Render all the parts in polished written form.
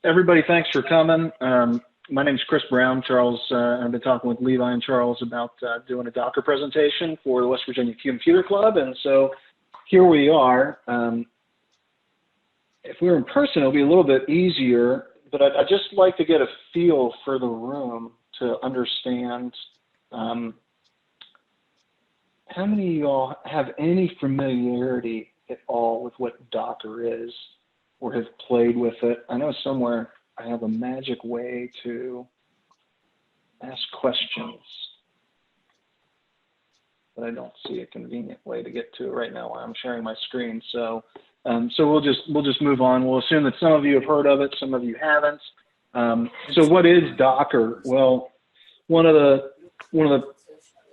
Everybody, thanks for coming. My name's Chris Brown. Charles, I've been talking with Levi and Charles about doing a Docker presentation for the West Virginia Computer Club, and so here we are. If we were in person, it'll be a little bit easier, but I'd just like to get a feel for the room to understand how many of y'all have any familiarity at all with what Docker is or have played with it. I know somewhere I have a magic way to ask questions, but I don't see a convenient way to get to it right now while I'm sharing my screen. So we'll just move on. We'll assume that some of you have heard of it, some of you haven't. So what is Docker? Well, one of the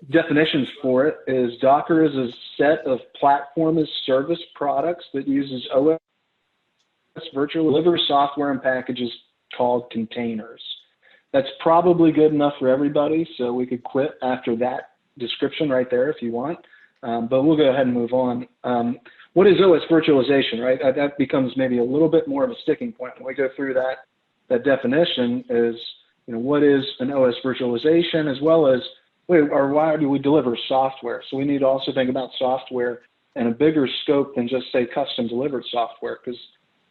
definitions for it is Docker is a set of platform as service products that uses OS virtual deliver software and packages called containers. That's probably good enough for everybody, so we could quit after that description right there if you want, but we'll go ahead and move on. What is OS virtualization, right? That becomes maybe a little bit more of a sticking point when we go through that definition is, what is an OS virtualization, as well as, why do we deliver software? So we need to also think about software in a bigger scope than just, say, custom delivered software, because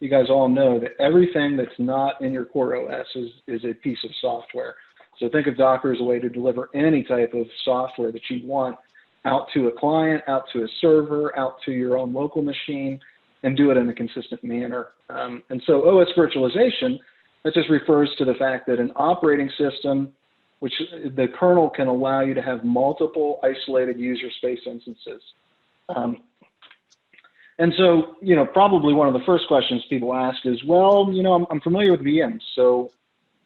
you guys all know that everything that's not in your core OS is a piece of software. So think of Docker as a way to deliver any type of software that you want out to a client, out to a server, out to your own local machine, and do it in a consistent manner. And so OS virtualization, that just refers to the fact that an operating system, which the kernel can allow you to have multiple isolated user space instances. And so, probably one of the first questions people ask is, well, I'm familiar with VMs, so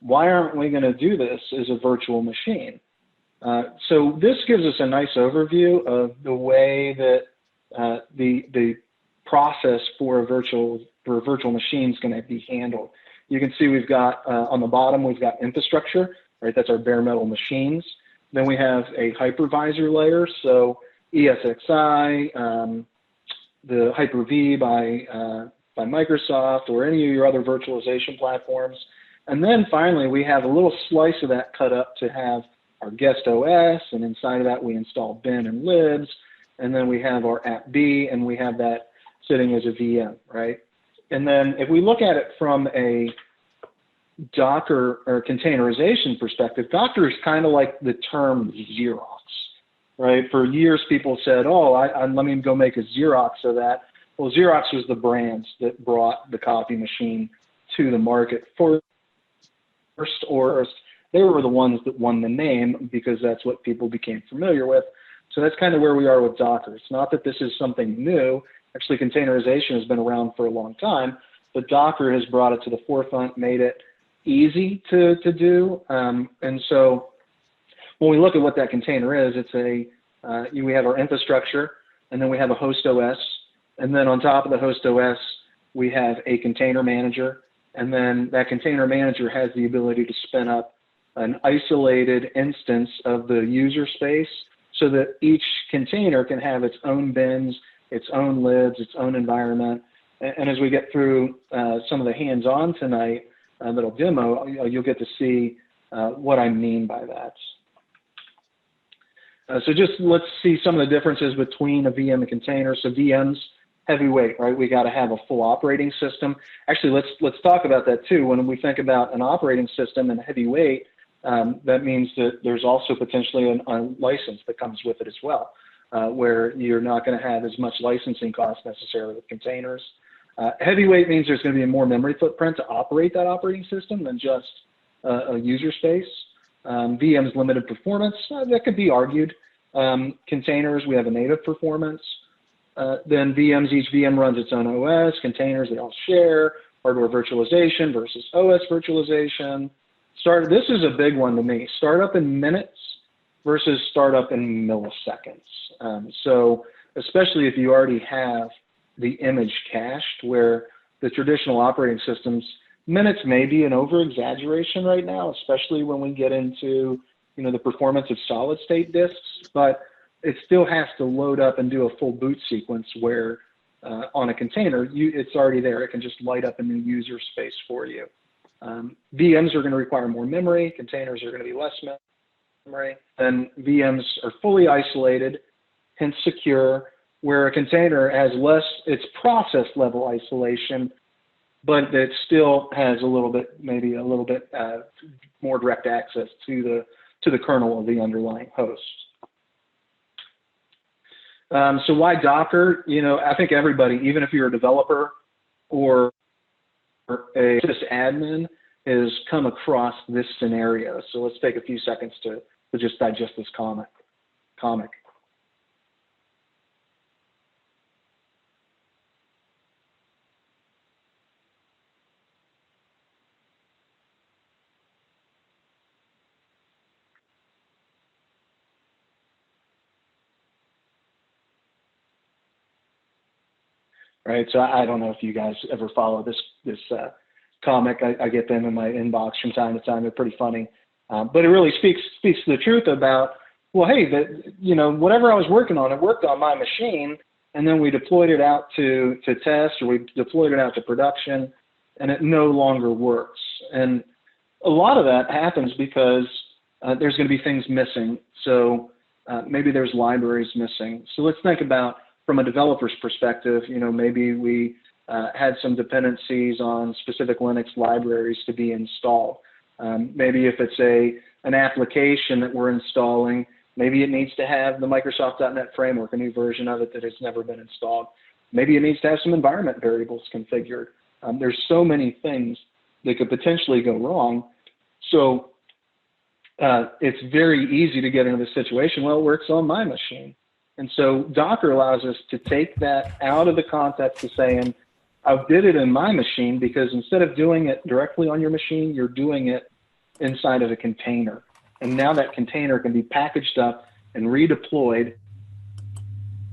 why aren't we going to do this as a virtual machine? So this gives us a nice overview of the way that the process for a virtual machine is going to be handled. You can see we've got, on the bottom, we've got infrastructure, right? That's our bare metal machines. Then we have a hypervisor layer, so ESXi, the Hyper-V by Microsoft, or any of your other virtualization platforms. And then finally, we have a little slice of that cut up to have our guest OS, and inside of that we install bin and libs, and then we have our app B, and we have that sitting as a VM, right? And then if we look at it from a Docker or containerization perspective, Docker is kind of like the term Xerox. Right? For years, people said, let me go make a Xerox of that. Well, Xerox was the brand that brought the copy machine to the market first, or they were the ones that won the name because that's what people became familiar with. So that's kind of where we are with Docker. It's not that this is something new. Actually, containerization has been around for a long time, but Docker has brought it to the forefront, made it easy to do. And so when we look at what that container is, it's we have our infrastructure, and then we have a host OS, and then on top of the host OS, we have a container manager, and then that container manager has the ability to spin up an isolated instance of the user space so that each container can have its own bins, its own libs, its own environment. And as we get through some of the hands-on tonight that I'll demo, you'll get to see what I mean by that. So just let's see some of the differences between a VM and container. So VMs, heavyweight, right? We got to have a full operating system. Actually, let's talk about that too. When we think about an operating system and heavyweight, that means that there's also potentially a license that comes with it as well, where you're not going to have as much licensing costs necessarily with containers. Heavyweight means there's going to be more memory footprint to operate that operating system than just a user space. VM's limited performance, that could be argued. Containers, we have a native performance. Then VMs, each VM runs its own OS. Containers, they all share. Hardware virtualization versus OS virtualization. This is a big one to me. Startup in minutes versus startup in milliseconds. So especially if you already have the image cached, where the traditional operating systems, minutes may be an over-exaggeration right now, especially when we get into the performance of solid-state disks, but it still has to load up and do a full boot sequence where on a container, it's already there. It can just light up a new user space for you. VMs are going to require more memory, containers are going to be less memory, and VMs are fully isolated, hence secure, where a container has less, it's process level isolation, but it still has a little bit, maybe a little bit more direct access to the kernel of the underlying host. So why Docker? You know, I think everybody, even if you're a developer or a sysadmin, has come across this scenario. So let's take a few seconds to just digest this comic. Right, so I don't know if you guys ever follow this comic. I get them in my inbox from time to time. They're pretty funny, but it really speaks to the truth about, well, hey, you know, whatever I was working on, it worked on my machine, and then we deployed it out to test, or we deployed it out to production, and it no longer works. And a lot of that happens because there's going to be things missing. So maybe there's libraries missing. So let's think about, from a developer's perspective, you know, maybe we had some dependencies on specific Linux libraries to be installed. Maybe if it's an application that we're installing, maybe it needs to have the Microsoft.NET framework, a new version of it that has never been installed. Maybe it needs to have some environment variables configured. There's so many things that could potentially go wrong. So it's very easy to get into the situation, well, it works on my machine. And so Docker allows us to take that out of the context of saying, I did it in my machine, because instead of doing it directly on your machine, you're doing it inside of a container. And now that container can be packaged up and redeployed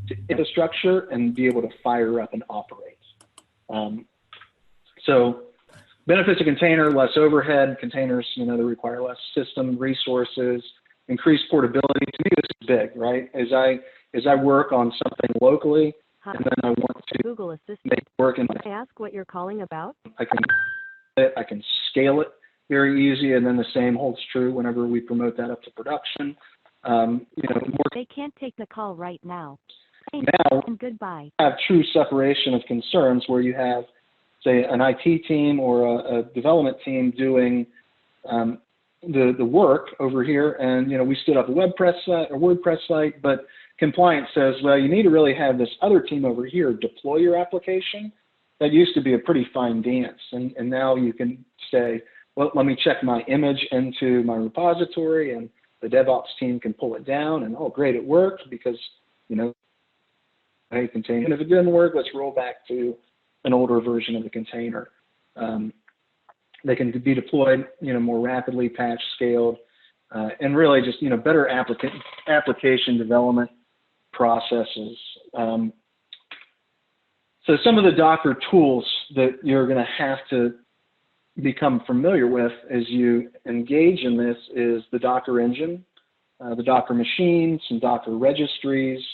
to infrastructure and be able to fire up and operate. So benefits of container: less overhead. Containers, you know, they require less system resources, increased portability. To me, this is big, right? As I work on something locally, and then I want to Google Assistant. make it work in Can I ask what you're calling about? I can scale it very easy, and then the same holds true whenever we promote that up to production. You know, more They can't take the call right now. now And goodbye. have true separation of concerns, where you have, say, an IT team or a development team doing the work over here, and you know, we stood up a WordPress site, but compliance says, well, you need to really have this other team over here deploy your application. That used to be a pretty fine dance, and now you can say, well, let me check my image into my repository, and the DevOps team can pull it down, and oh, great, it worked, because, you know, hey, container. And if it didn't work, let's roll back to an older version of the container. They can be deployed, you know, more rapidly, patch scaled, and really just, you know, better application development processes. So some of the Docker tools that you're going to have to become familiar with as you engage in this is the Docker engine, the Docker machine, some Docker registries,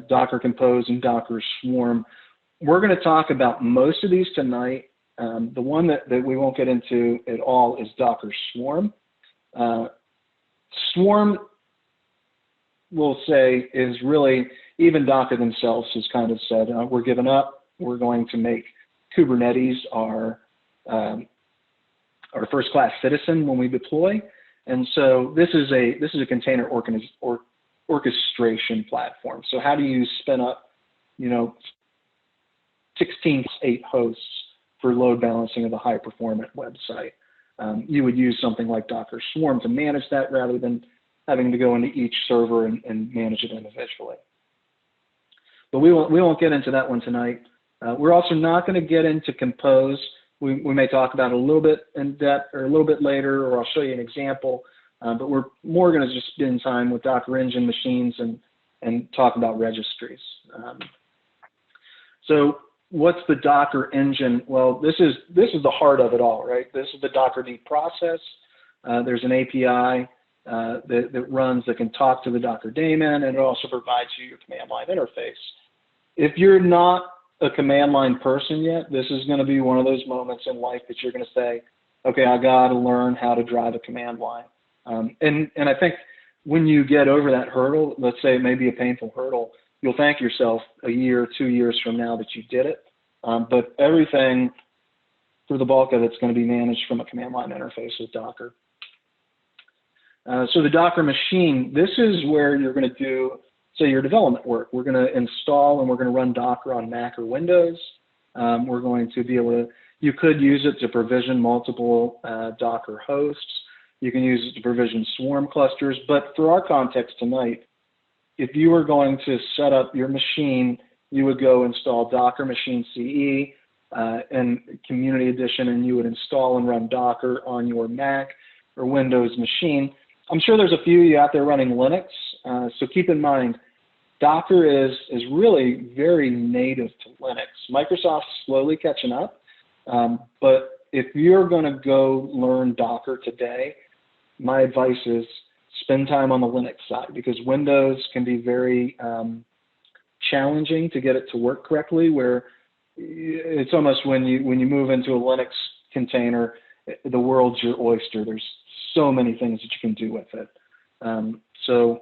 Docker Compose, and Docker Swarm. We're going to talk about most of these tonight. The one that we won't get into at all is Docker Swarm. Swarm, we'll say, is really, even Docker themselves has kind of said, we're giving up. We're going to make Kubernetes our first-class citizen when we deploy. And so this is a container orchestration platform. So how do you spin up, you know, 16/8 hosts for load balancing of a high-performant website? You would use something like Docker Swarm to manage that, rather than having to go into each server and manage it individually. But we won't get into that one tonight. We're also not going to get into Compose. We may talk about it a little bit in depth, or a little bit later, or I'll show you an example. But we're more going to just spend time with Docker engine machines and talk about registries. So what's the Docker engine? Well, this is the heart of it all, right? This is the Dockerd process. There's an API that runs, that can talk to the Docker daemon, and it also provides you your command line interface. If you're not a command line person yet, this is going to be one of those moments in life that you're going to say, okay, I got to learn how to drive a command line. And I think when you get over that hurdle, let's say it may be a painful hurdle, you'll thank yourself a year, 2 years from now that you did it. But everything, for the bulk of it's going to be managed from a command line interface with Docker. So the Docker machine, this is where you're going to do, say, your development work. We're going to install and we're going to run Docker on Mac or Windows. We're going to be able to, you could use it to provision multiple Docker hosts. You can use it to provision Swarm clusters. But for our context tonight, if you were going to set up your machine, you would go install Docker Machine CE and Community Edition, and you would install and run Docker on your Mac or Windows machine. I'm sure there's a few of you out there running Linux, so keep in mind, Docker is really very native to Linux. Microsoft's slowly catching up, but if you're going to go learn Docker today, my advice is spend time on the Linux side, because Windows can be very challenging to get it to work correctly, where it's almost when you move into a Linux container, the world's your oyster. There's so many things that you can do with it. So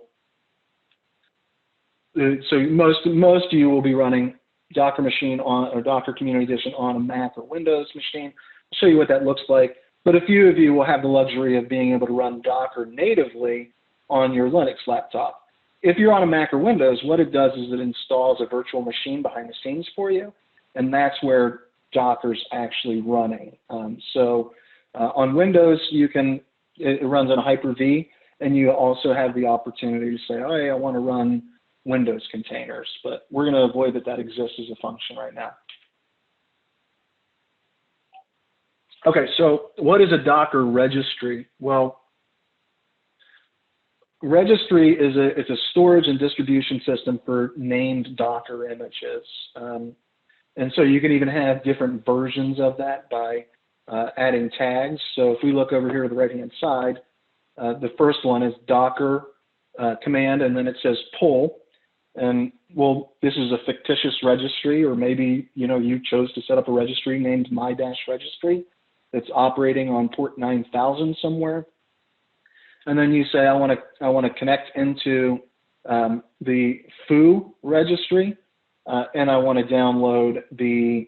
most of you will be running Docker machine on, or Docker Community Edition on a Mac or Windows machine. I'll show you what that looks like. But a few of you will have the luxury of being able to run Docker natively on your Linux laptop. If you're on a Mac or Windows, what it does is it installs a virtual machine behind the scenes for you, and that's where Docker's actually running. On Windows, it runs on Hyper-V, and you also have the opportunity to say, oh, hey, I want to run Windows containers, but we're going to avoid that exists as a function right now. Okay, so what is a Docker registry? Well, registry is it's a storage and distribution system for named Docker images. And so you can even have different versions of that by adding tags. So if we look over here to the right-hand side, the first one is Docker command, and then it says pull. And well, this is a fictitious registry, or maybe you chose to set up a registry named my-registry that's operating on port 9000 somewhere. And then you say, I want to connect into the foo registry, and I want to download the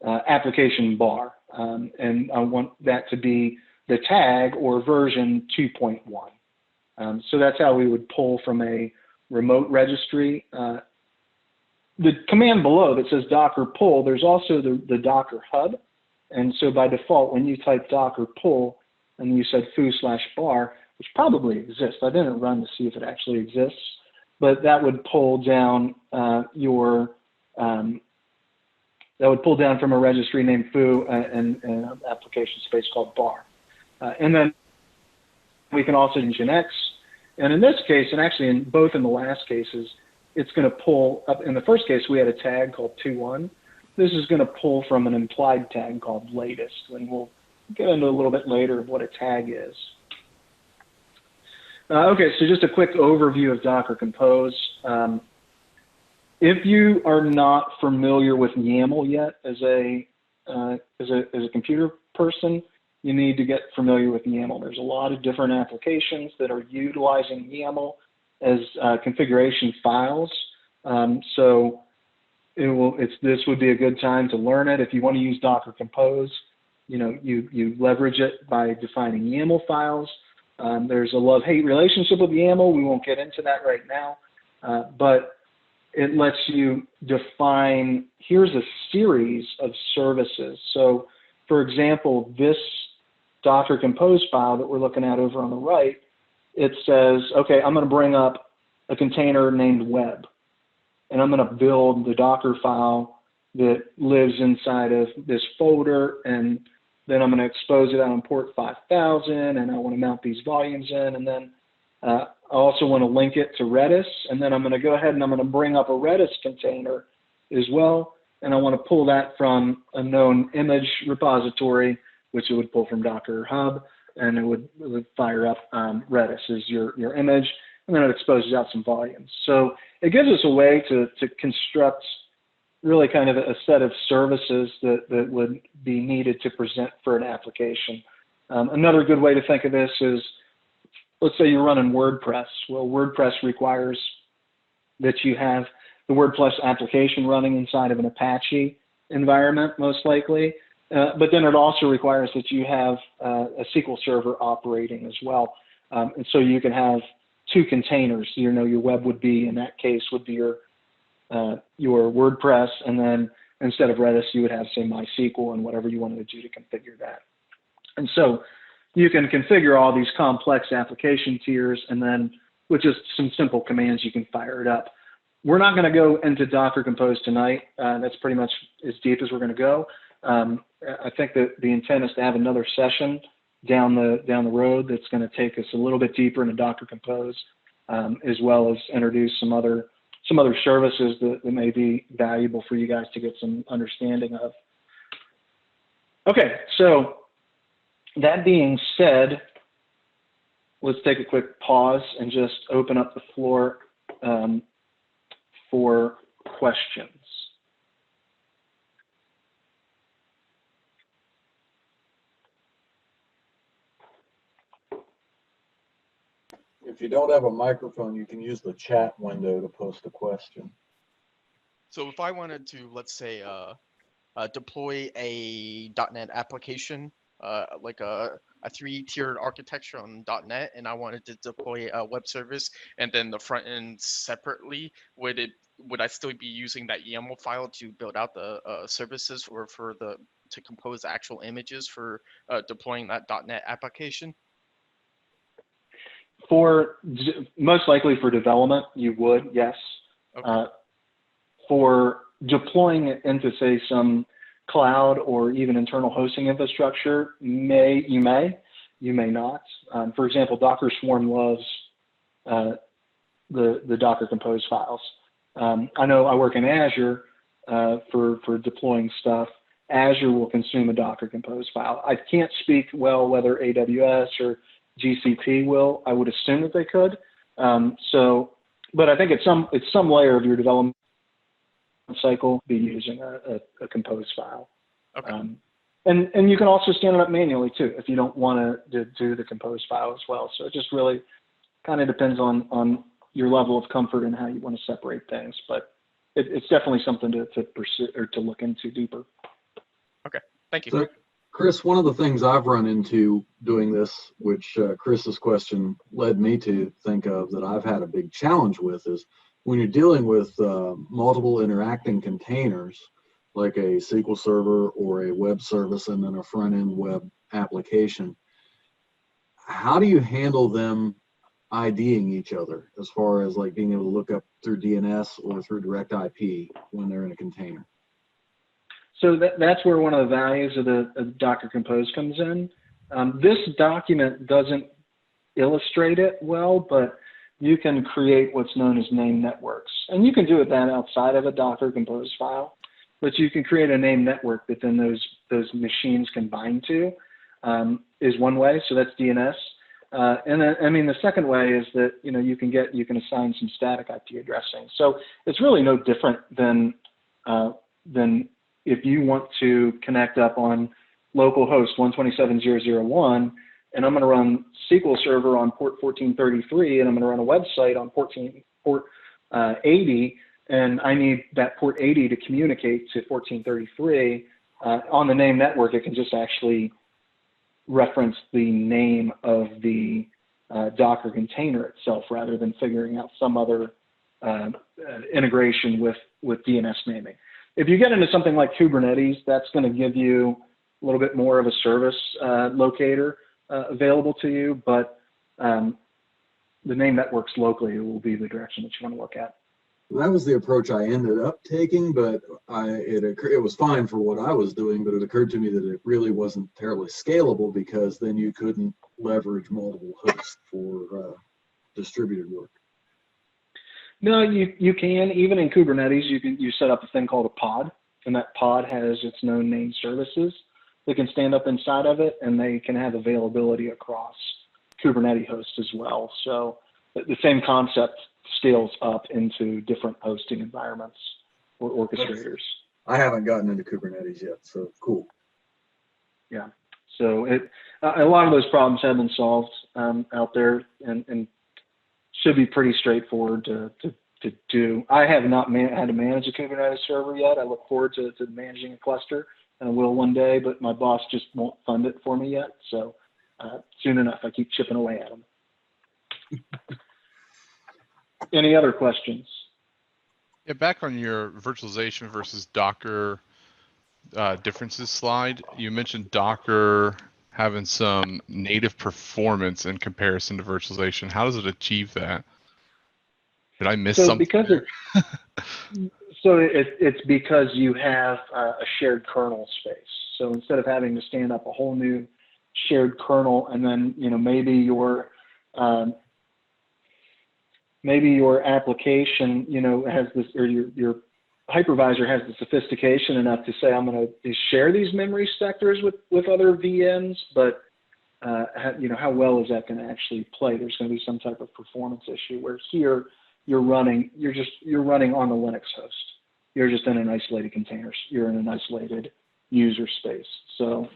application bar, and I want that to be the tag or version 2.1. So that's how we would pull from a remote registry. The command below that says Docker pull, there's also the Docker hub. And so by default, when you type Docker pull and you said foo/bar, which probably exists, I didn't run to see if it actually exists, but that would pull down that would pull down from a registry named foo and an application space called bar. And then we can also use Nginx. And in this case, and actually in both in the last cases, it's going to pull up. In the first case, we had a tag called 2.1. This is going to pull from an implied tag called latest, and we'll get into a little bit later of what a tag is. Okay, so just a quick overview of Docker Compose. If you are not familiar with YAML yet as a computer person, you need to get familiar with YAML. There's a lot of different applications that are utilizing YAML as configuration files. So this would be a good time to learn it. If you want to use Docker Compose, you leverage it by defining YAML files. There's a love-hate relationship with YAML. We won't get into that right now, but it lets you define, here's a series of services. So, for example, this Docker Compose file that we're looking at over on the right, it says, okay, I'm going to bring up a container named web, and I'm going to build the Docker file that lives inside of this folder, and then I'm going to expose it out on port 5000, and I want to mount these volumes in, and then I also want to link it to Redis, and then I'm going to go ahead and I'm going to bring up a Redis container as well, and I want to pull that from a known image repository, which it would pull from Docker Hub, and it would fire up Redis as your image, and then it exposes out some volumes. So it gives us a way to construct really kind of a set of services that would be needed to present for an application. Another good way to think of this is, let's say you're running WordPress. Well, WordPress requires that you have the WordPress application running inside of an Apache environment, most likely. But then it also requires that you have a SQL Server operating as well. And so you can have two containers. You know, your web would be, in that case, would be your WordPress, and then instead of Redis, you would have, say, MySQL and whatever you wanted to do to configure that. And so you can configure all these complex application tiers, and then with just some simple commands, you can fire it up. We're not going to go into Docker Compose tonight. That's pretty much as deep as we're going to go. I think that the intent is to have another session down the road that's going to take us a little bit deeper into Docker Compose, as well as introduce some other services that may be valuable for you guys to get some understanding of. Okay, so that being said, let's take a quick pause and just open up the floor for questions. If you don't have a microphone, you can use the chat window to post a question. So if I wanted to, let's say, deploy a .NET application, like a three-tiered architecture on .NET, and I wanted to deploy a web service and then the front end separately, would I still be using that YAML file to build out the services, or to compose actual images for deploying that .NET application? Most likely for development, you would, yes. Okay. For deploying it into, say, some cloud or even internal hosting infrastructure, you may not. For example, Docker Swarm loves the Docker Compose files. I know I work in Azure for deploying stuff. Azure will consume a Docker Compose file. I can't speak well whether AWS or GCP will. I would assume that they could. But I think it's some layer of your development cycle be using a Compose file. Okay. And you can also stand it up manually too if you don't want to do the Compose file as well. So it just really kind of depends on your level of comfort and how you want to separate things. But it's definitely something to pursue or to look into deeper. Okay. Thank you. So, Chris, one of the things I've run into doing this, which Chris's question led me to think of that I've had a big challenge with, is when you're dealing with multiple interacting containers, like a SQL Server or a web service and then a front-end web application, how do you handle them IDing each other as far as like being able to look up through DNS or through direct IP when they're in a container? So that's where one of the values of the Docker Compose comes in. This document doesn't illustrate it well, but you can create what's known as named networks. And you can do that outside of a Docker Compose file, but you can create a named network that then those machines can bind to, is one way. So that's DNS. And then, I mean, the second way is that, you can assign some static IP addressing. So it's really no different than if you want to connect up on localhost 127.0.0.1, and I'm going to run SQL Server on port 1433, and I'm going to run a website on port 80, and I need that port 80 to communicate to 1433. On the name network, it can just actually reference the name of the Docker container itself rather than figuring out some other integration with DNS naming. If you get into something like Kubernetes, that's going to give you a little bit more of a service locator available to you, but the name networks locally will be the direction that you want to look at. That was the approach I ended up taking, but it was fine for what I was doing, but it occurred to me that it really wasn't terribly scalable because then you couldn't leverage multiple hosts for distributed work. No, you can. Even in Kubernetes, you set up a thing called a pod, and that pod has its known named services that can stand up inside of it, and they can have availability across Kubernetes hosts as well. So the same concept scales up into different hosting environments or orchestrators. I haven't gotten into Kubernetes yet, so cool. Yeah. So a lot of those problems have been solved out there, and should be pretty straightforward to do. I have not had to manage a Kubernetes server yet. I look forward to managing a cluster, and I will one day, but my boss just won't fund it for me yet. So soon enough, I keep chipping away at them. Any other questions? Yeah, back on your virtualization versus Docker differences slide, you mentioned Docker having some native performance in comparison to virtualization. How does it achieve that? Did I miss something? It's because you have a shared kernel space. So instead of having to stand up a whole new shared kernel, and then maybe your application has this, or your hypervisor has the sophistication enough to say, I'm going to share these memory sectors with other VMs, but how well is that going to actually play? There's going to be some type of performance issue, where here you're running on the Linux host. You're just in an isolated container. You're in an isolated user space. So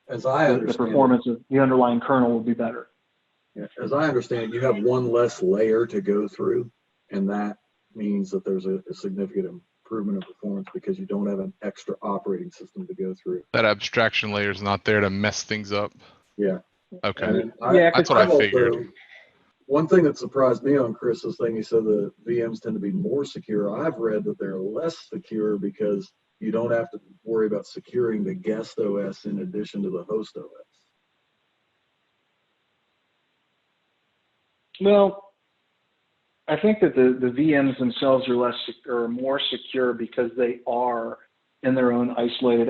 as I understand the performance of the underlying kernel will be better. Yeah, as I understand it, you have one less layer to go through, and that means that there's a significant improvement in performance because you don't have an extra operating system to go through. That abstraction layer is not there to mess things up. Yeah. Okay. That's what I figured. One thing that surprised me on Chris's thing, he said the VMs tend to be more secure. I've read that they're less secure because you don't have to worry about securing the guest OS in addition to the host OS. Well, I think that the VMs themselves are more secure because they are in their own isolated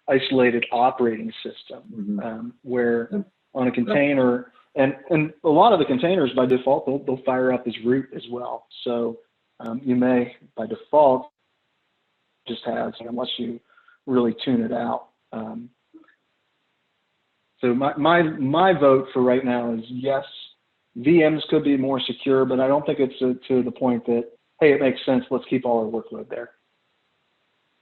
isolated operating system, Mm-hmm. where on a container, and a lot of the containers by default they'll fire up as root as well. So you may by default just have, unless you really tune it out. So my vote for right now is yes, VMs could be more secure, but I don't think it's to the point that, hey, it makes sense, let's keep all our workload there.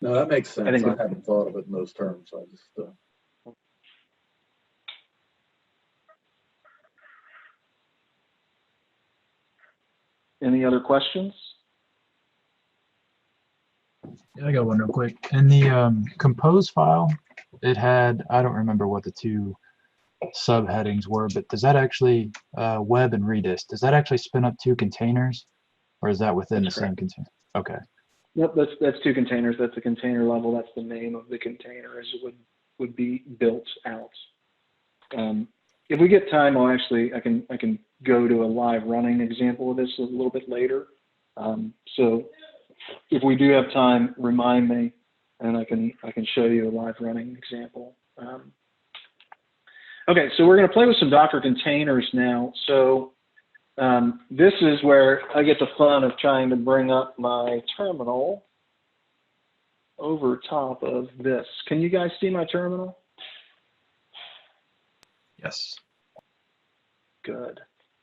No, that makes sense. I haven't thought of it in those terms. I just Any other questions? Yeah, I got one real quick. In the compose file, it had, I don't remember what the two subheadings were, but does that actually, web and Redis, does that actually spin up two containers, or is that within the same container? Okay. Yep, that's two containers. That's the container level. That's the name of the container as it would be built out. If we get time, I can go to a live running example of this a little bit later. So if we do have time, remind me, and I can show you a live running example. Okay, so we're going to play with some Docker containers now. So this is where I get the fun of trying to bring up my terminal over top of this. Can you guys see my terminal? Yes. Good.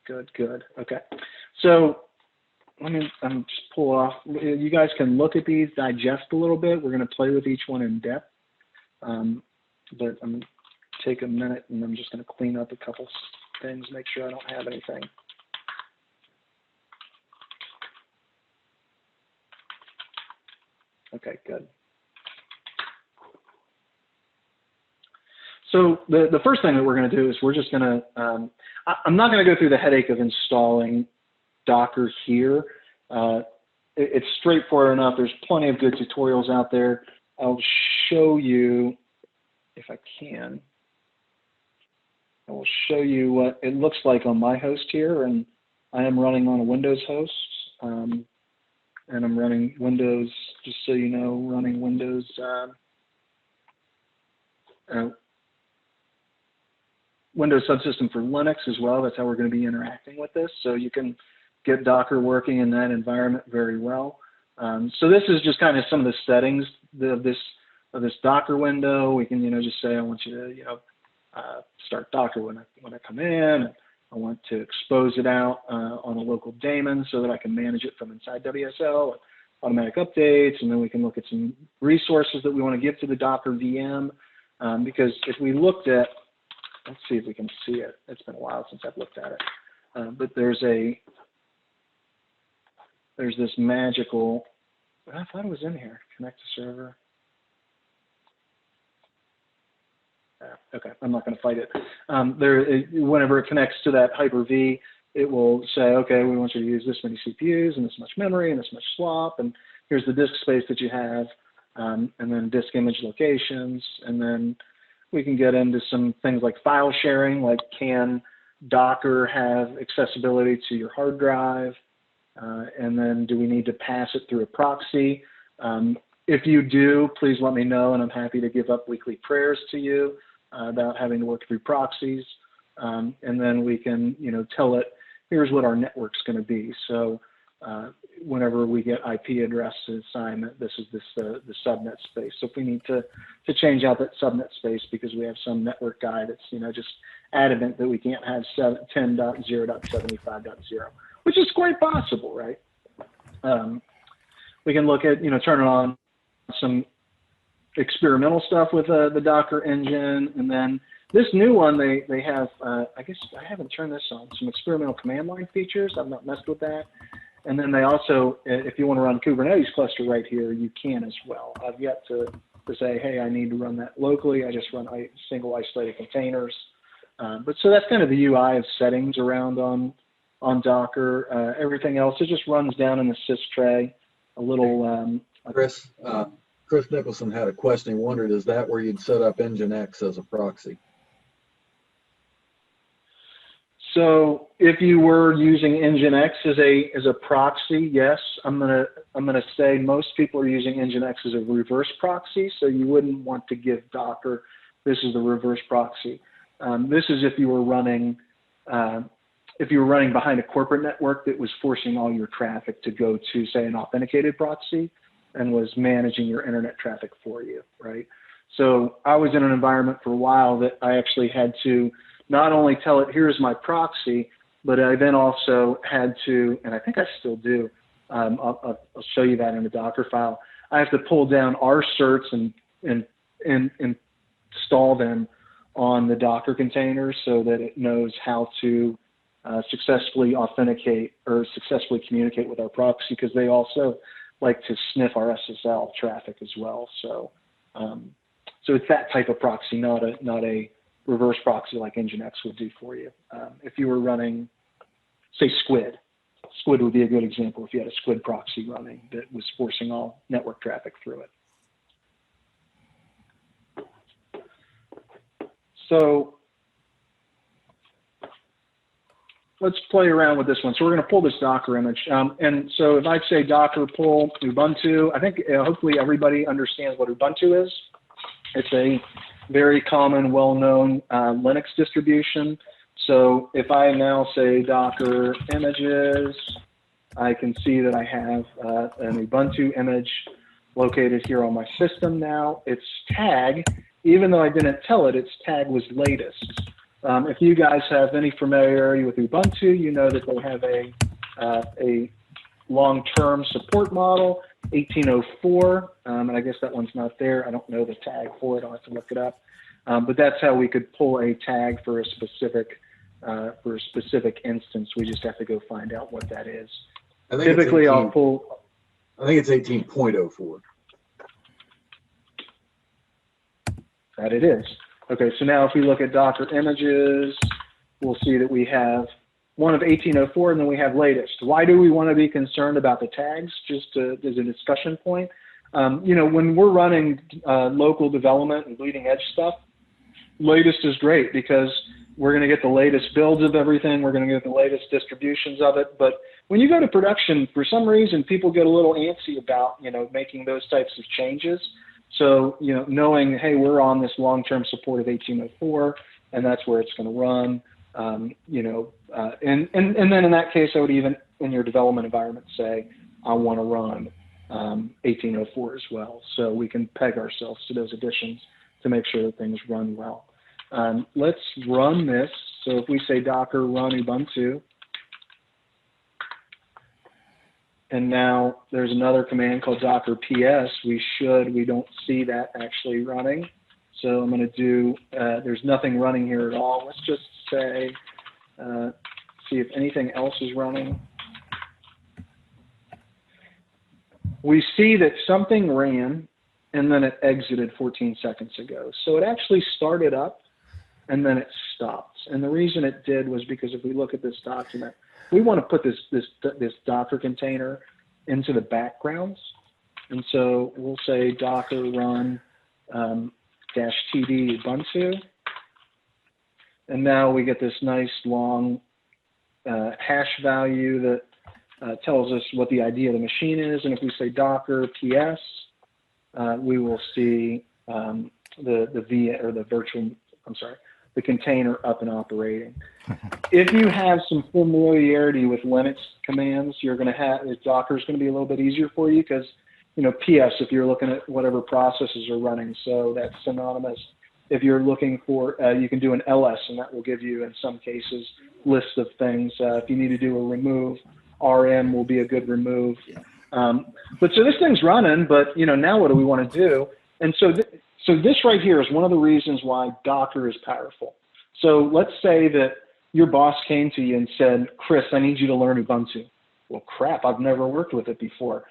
Okay. So let me just pull off. You guys can look at these, digest a little bit. We're going to play with each one in depth. But I'm going to take a minute, and I'm just going to clean up a couple things, make sure I don't have anything. Okay, good. So the first thing that we're going to do is we're just going to, I'm not going to go through the headache of installing Docker here. It's straightforward enough. There's plenty of good tutorials out there. I'll show you, if I can, I will show you what it looks like on my host here. And I am running on a Windows host. And I'm running Windows, just so you know, running Windows Windows subsystem for Linux as well. That's how we're going to be interacting with this. So you can get Docker working in that environment very well. So this is just kind of some of the settings of this Docker window. We can, just say I want you to, start Docker when I come in. I want to expose it out on a local daemon so that I can manage it from inside WSL, automatic updates, and then we can look at some resources that we want to give to the Docker VM. Because if we looked at, let's see if we can see it. It's been a while since I've looked at it. But there's this magical, I thought it was in here, connect to server. Okay, I'm not going to fight it. Whenever it connects to that Hyper-V, it will say, okay, we want you to use this many CPUs and this much memory and this much swap, and here's the disk space that you have, and then disk image locations, and then we can get into some things like file sharing, like can Docker have accessibility to your hard drive, and then do we need to pass it through a proxy? If you do, please let me know, and I'm happy to give up weekly prayers to you about having to work through proxies. And then we can, tell it, here's what our network's going to be. So whenever we get IP address assignment, this is the subnet space. So if we need to change out that subnet space because we have some network guy that's, just adamant that we can't have 10.0.75.0, which is quite possible, right? We can look at, turning on some experimental stuff with the Docker engine, and then this new one, they have, I guess I haven't turned this on, some experimental command line features. I've not messed with that. And then they also, if you want to run Kubernetes cluster right here, you can as well. I've yet to say, hey, I need to run that locally. I just run single isolated containers. But so that's kind of the UI of settings around on Docker. Everything else, it just runs down in the sys tray. A little. Chris Nicholson had a question. He wondered, is that where you'd set up Nginx as a proxy? So if you were using Nginx as a proxy, yes, I'm gonna say most people are using Nginx as a reverse proxy. So you wouldn't want to give Docker, this is the reverse proxy. This is if you were running behind a corporate network that was forcing all your traffic to go to, say, an authenticated proxy and was managing your internet traffic for you, right? So I was in an environment for a while that I actually had to not only tell it, here's my proxy, but I then also had to, and I think I still do, I'll show you that in the Docker file. I have to pull down our certs and install them on the Docker container so that it knows how to successfully authenticate or successfully communicate with our proxy, because they also like to sniff our SSL traffic as well. So, so it's that type of proxy, not a reverse proxy like Nginx would do for you. If you were running, say, Squid would be a good example if you had a Squid proxy running that was forcing all network traffic through it. So let's play around with this one. So we're going to pull this Docker image. And so if I say Docker pull Ubuntu, I think hopefully everybody understands what Ubuntu is. It's a very common, well-known Linux distribution. So if I now say Docker images, I can see that I have an Ubuntu image located here on my system now. Its tag, even though I didn't tell it, its tag was latest. If you guys have any familiarity with Ubuntu, you know that they have a long-term support model, 1804, and I guess that one's not there. I don't know the tag for it. I'll have to look it up. But that's how we could pull a tag for a specific instance. We just have to go find out what that is. Typically, I'll pull. I think it's 18.04. That it is. Okay, so now if we look at Docker images, we'll see that we have one of 1804, and then we have latest. Why do we want to be concerned about the tags? Just as a discussion point. When we're running local development and bleeding edge stuff, latest is great because we're going to get the latest builds of everything. We're going to get the latest distributions of it. But when you go to production, for some reason, people get a little antsy about, making those types of changes. So, knowing, hey, we're on this long-term support of 1804, and that's where it's going to run, and then in that case, I would even, in your development environment, say, I want to run 1804 as well. So we can peg ourselves to those additions to make sure that things run well. Let's run this. So if we say Docker run Ubuntu, and now there's another command called Docker PS. We don't see that actually running. So I'm going to do, there's nothing running here at all. Let's just say, see if anything else is running. We see that something ran and then it exited 14 seconds ago. So it actually started up and then it stopped. And the reason it did was because if we look at this document, we want to put this Docker container into the backgrounds. And so we'll say Docker run -td Ubuntu. And now we get this nice long hash value that tells us what the ID of the machine is. And if we say Docker PS, we will see the container up and operating. If you have some familiarity with Linux commands, you're going to have Docker is going to be a little bit easier for you because, you know, PS if you're looking at whatever processes are running, so that's synonymous. If you're looking for, you can do an ls, and that will give you, in some cases, lists of things. If you need to do a remove, rm will be a good remove. But so this thing's running, but you know, now what do we want to do? And so, so this right here is one of the reasons why Docker is powerful. So let's say that your boss came to you and said, Chris, I need you to learn Ubuntu. Well, crap, I've never worked with it before.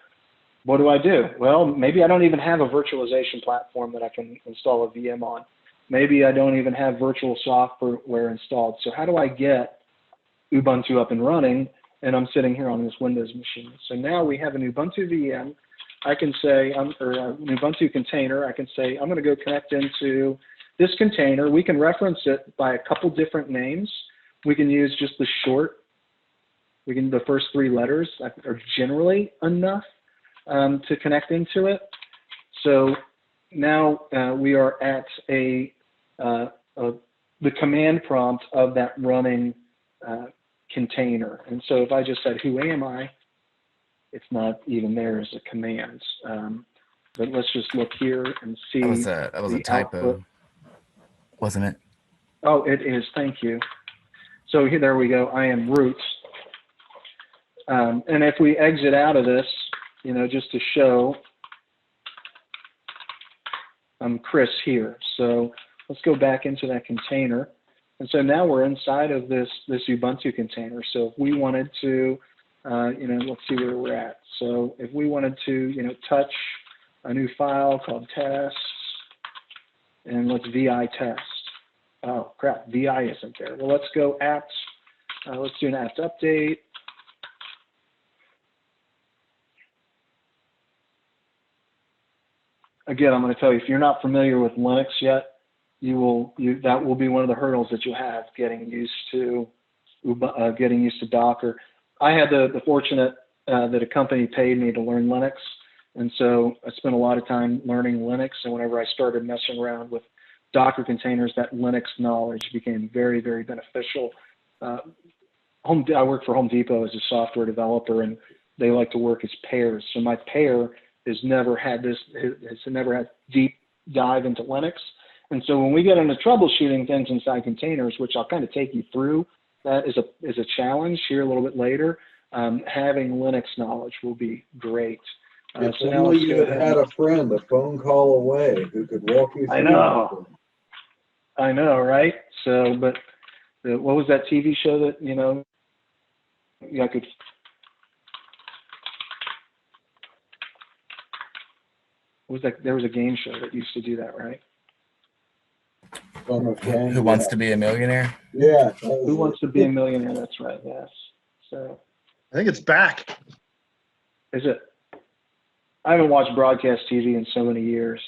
What do I do? Well, maybe I don't even have a virtualization platform that I can install a VM on. Maybe I don't even have virtual software installed. So how do I get Ubuntu up and running? And I'm sitting here on this Windows machine. So now we have an Ubuntu VM. I can say, or an Ubuntu container. I can say, I'm going to go connect into this container. We can reference it by a couple different names. We can use just the short. The first three letters are generally enough to connect into it. So now we are at the command prompt of that running container. And so if I just said, who am I? It's not even there as a command. But let's just look here and see. That was a typo, output. Wasn't it? Oh, it is. Thank you. So here, there we go. I am root. And if we exit out of this, you know, just to show, I'm Chris here. So let's go back into that container. And so now we're inside of this Ubuntu container. So if we wanted to, you know, let's see where we're at. So if we wanted to, you know, touch a new file called tests, and let's VI test. Oh crap, VI isn't there. Well, let's go apt. Let's do an apt update. Again, I'm going to tell you, if you're not familiar with Linux yet, that will be one of the hurdles that you have getting used to Docker. I had the fortunate that a company paid me to learn Linux, and so I spent a lot of time learning Linux. And whenever I started messing around with Docker containers, that Linux knowledge became very, very beneficial. I work for Home Depot as a software developer, and they like to work as pairs. So my pair has never had deep dive into Linux. And so when we get into troubleshooting things inside containers, which I'll kind of take you through, that is a challenge here a little bit later. Having Linux knowledge will be great. If So now only let's you go had ahead. a friend a phone call away who could walk you through. I know, right? So, but what was that TV show that, you know, I could. There was a game show that used to do that, right? Who wants to be a millionaire? Yeah. Who wants to be a millionaire? That's right. Yes. So. I think it's back. Is it? I haven't watched broadcast TV in so many years.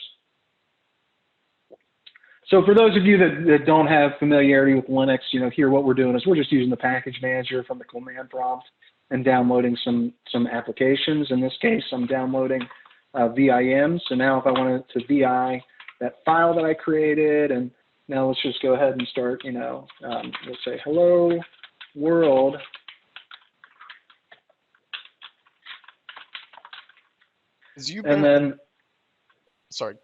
So for those of you that don't have familiarity with Linux, you know, here what we're doing is we're just using the package manager from the command prompt and downloading some applications. In this case, I'm downloading VIM. So now if I wanted to VI that file that I created, and now let's just go ahead and start, you know, let's say hello world. And then, sorry.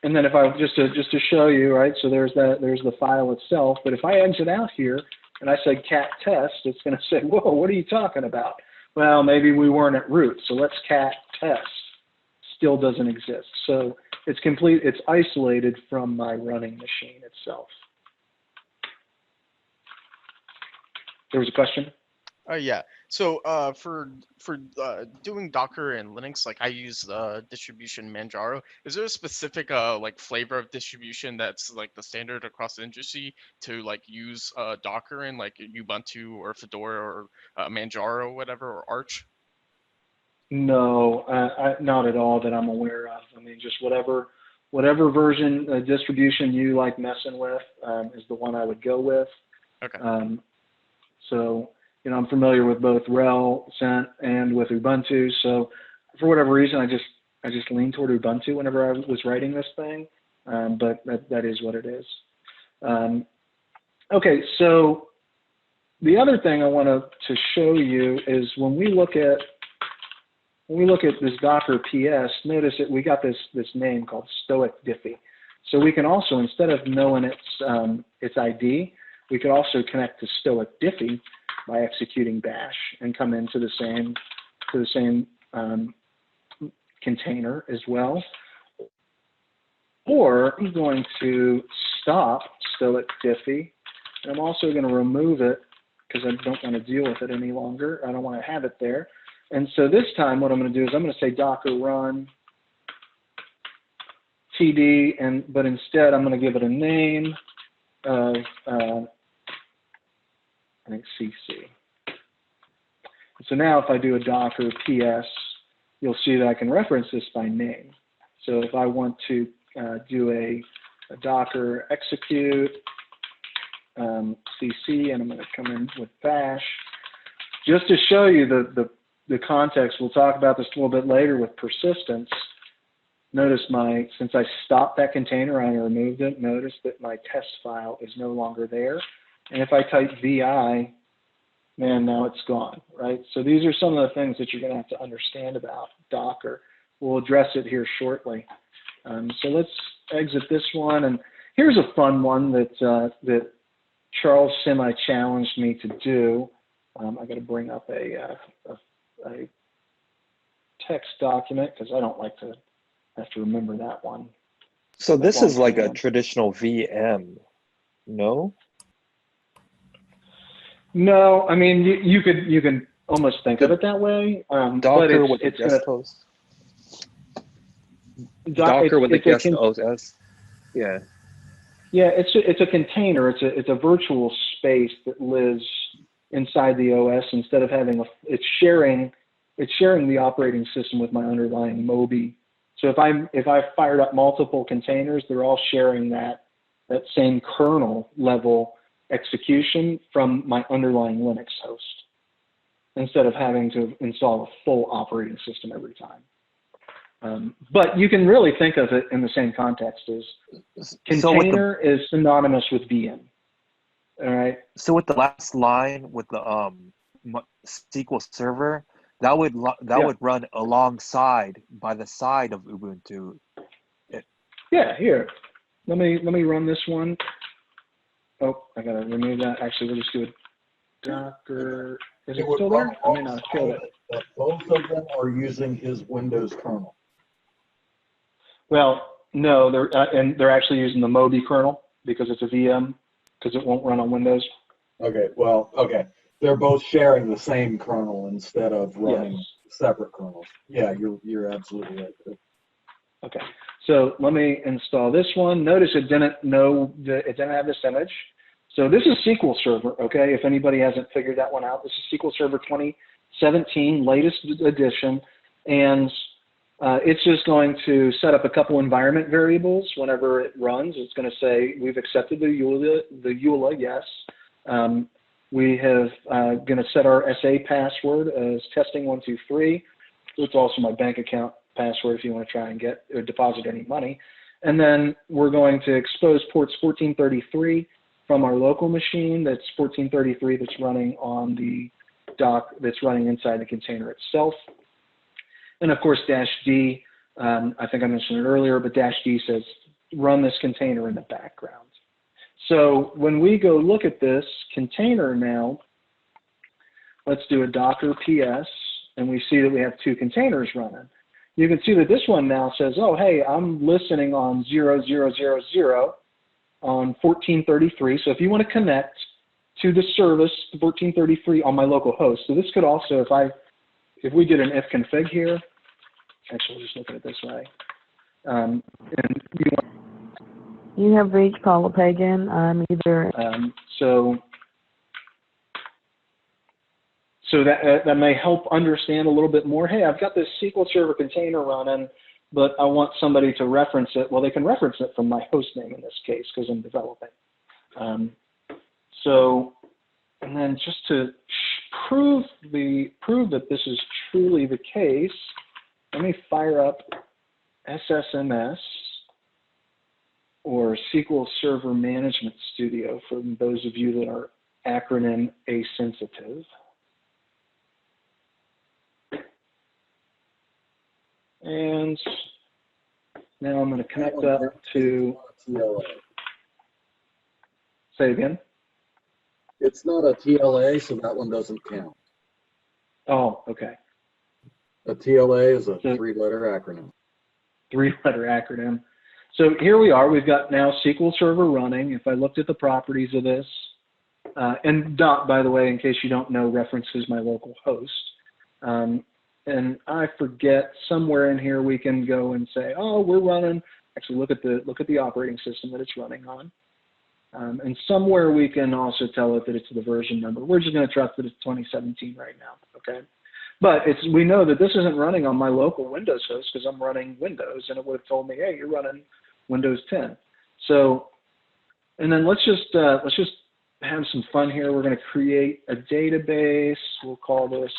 And then if I just to show you, right? So there's the file itself. But if I exit out here and I say cat test, it's going to say, whoa, what are you talking about? Well, maybe we weren't at root. So let's cat test. Still doesn't exist. So It's isolated from my running machine itself. There was a question? Yeah. So for doing Docker and Linux, like I use distribution Manjaro. Is there a specific like flavor of distribution that's like the standard across the industry to like use Docker in, like Ubuntu or Fedora or Manjaro, whatever, or Arch? No, not at all that I'm aware of. I mean, just whatever version distribution you like messing with is the one I would go with. Okay. So, you know, I'm familiar with both RHEL, Cent, and with Ubuntu. So, for whatever reason, I just lean toward Ubuntu whenever I was writing this thing. But that is what it is. Okay, so the other thing I want to show you is when we look at this Docker PS, notice that we got this name called Stoic Diffie. So we can also, instead of knowing its ID, we could also connect to Stoic Diffie by executing bash and come into the same container as well. Or I'm going to stop Stoic Diffie, and I'm also going to remove it because I don't want to deal with it any longer. I don't want to have it there. And so this time what I'm going to do is I'm going to say Docker run td, but instead I'm going to give it a name of I think CC. So now if I do a Docker PS, you'll see that I can reference this by name. So if I want to do a Docker execute CC, and I'm going to come in with bash, just to show you the context. We'll talk about this a little bit later with persistence. Notice since I stopped that container and I removed it, notice that my test file is no longer there. And if I type VI, man, now it's gone, right? So these are some of the things that you're going to have to understand about Docker. We'll address it here shortly. So let's exit this one. And here's a fun one that Charles semi-challenged me to do. I got to bring up a text document because I don't like to have to remember that one. So this is like a traditional VM, no? No, I mean you can almost think of it that way. Docker with the guest host. Docker with the guest OS. Yeah. Yeah, it's a container. It's a virtual space that lives inside the OS instead of having it's sharing the operating system with my underlying Moby. So if I fired up multiple containers, they're all sharing that same kernel level execution from my underlying Linux host instead of having to install a full operating system every time. But you can really think of it in the same context as container is synonymous with VM. All right. So with the last line with the SQL Server, that would run alongside by the side of Ubuntu. Yeah, here. Let me run this one. Oh, I gotta remove that. Actually, we'll just do a Docker. Is it still there? I may not have killed it. But both of them are using his Windows kernel. Well, no, they're actually using the Moby kernel because it's a VM because it won't run on Windows. Okay, well, okay. They're both sharing the same kernel instead of running separate kernels. Yeah, you're absolutely right. Okay, so let me install this one. Notice it didn't have this image. So this is SQL Server, okay? If anybody hasn't figured that one out, this is SQL Server 2017, latest edition, and it's just going to set up a couple environment variables whenever it runs. It's going to say we've accepted the EULA, yes. We have going to set our SA password as testing123. It's also my bank account password if you want to try and get or deposit any money. And then we're going to expose ports 1433 from our local machine. That's 1433 that's running on the dock that's running inside the container itself. And of course, -D, I think I mentioned it earlier, but -D says run this container in the background. So when we go look at this container now, let's do a Docker PS, and we see that we have two containers running. you can see that this one now says, oh, hey, I'm listening on 0000 on 1433. So if you want to connect to the service 1433 on my local host, so this could also, if we did an if config here, actually we'll just look at it this way. And you have reached Paula Pagan. I'm either. So that may help understand a little bit more. Hey, I've got this SQL Server container running, but I want somebody to reference it. Well, they can reference it from my host name in this case because I'm developing. And then just to prove that this is truly the case, let me fire up SSMS or SQL Server Management Studio for those of you that are acronym asensitive. And now I'm going to connect up to TLA. Say again? It's not a TLA, so that one doesn't count. Oh, okay. A TLA is a three-letter acronym. Three-letter acronym. So here we are. We've got now SQL Server running. If I looked at the properties of this, and dot, by the way, in case you don't know, references my local host. And I forget, somewhere in here we can go and say, oh, we're running. Actually, look at the operating system that it's running on. And somewhere we can also tell it that it's the version number. We're just going to trust that it's 2017 right now, okay? But we know that this isn't running on my local Windows host because I'm running Windows, and it would have told me, hey, you're running Windows 10. So, and then let's just have some fun here. We're going to create a database. We'll call this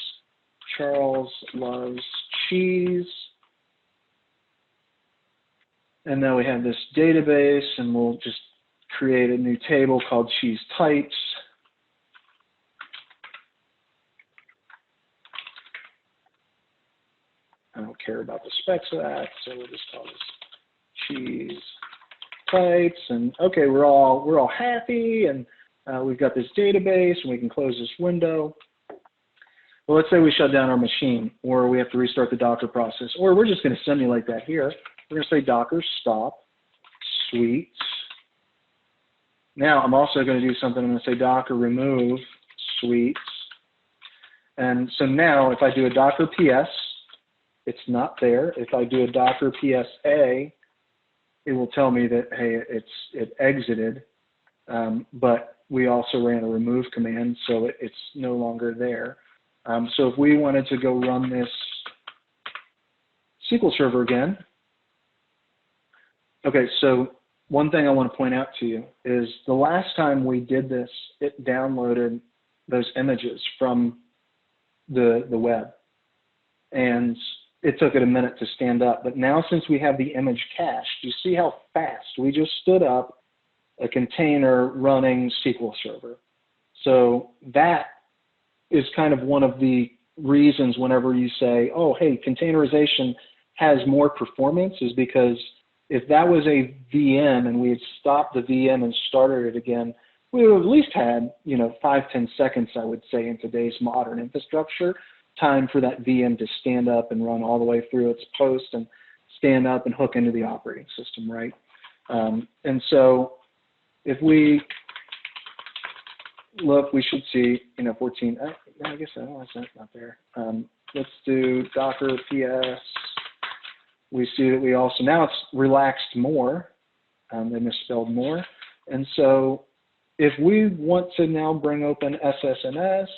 Charles Loves Cheese. And now we have this database, and we'll just create a new table called cheese types. I don't care about the specs of that, so we'll just call this cheese types. And okay, we're all happy, and we've got this database, and we can close this window. Well, let's say we shut down our machine, or we have to restart the Docker process, or we're just going to simulate that here. We're going to say Docker stop suites. Now I'm also going to do something. I'm going to say Docker remove suites. And so now if I do a Docker PS, it's not there. If I do a Docker PSA, it will tell me that, hey, it exited, but we also ran a remove command, so it's no longer there. So if we wanted to go run this SQL Server again, okay, so one thing I want to point out to you is the last time we did this, it downloaded those images from the web, and it took it a minute to stand up. But now since we have the image cached, you see how fast we just stood up a container running SQL Server. So that is kind of one of the reasons whenever you say, oh, hey, containerization has more performance, is because if that was a VM and we had stopped the VM and started it again, we would have at least had, 5-10 seconds, I would say, in today's modern infrastructure, time for that VM to stand up and run all the way through its post and stand up and hook into the operating system, right? And so if we look, we should see, 14, I guess that's not there. Let's do Docker PS. We see that we also, now it's relaxed more. They misspelled more. And so if we want to now bring open SSMS,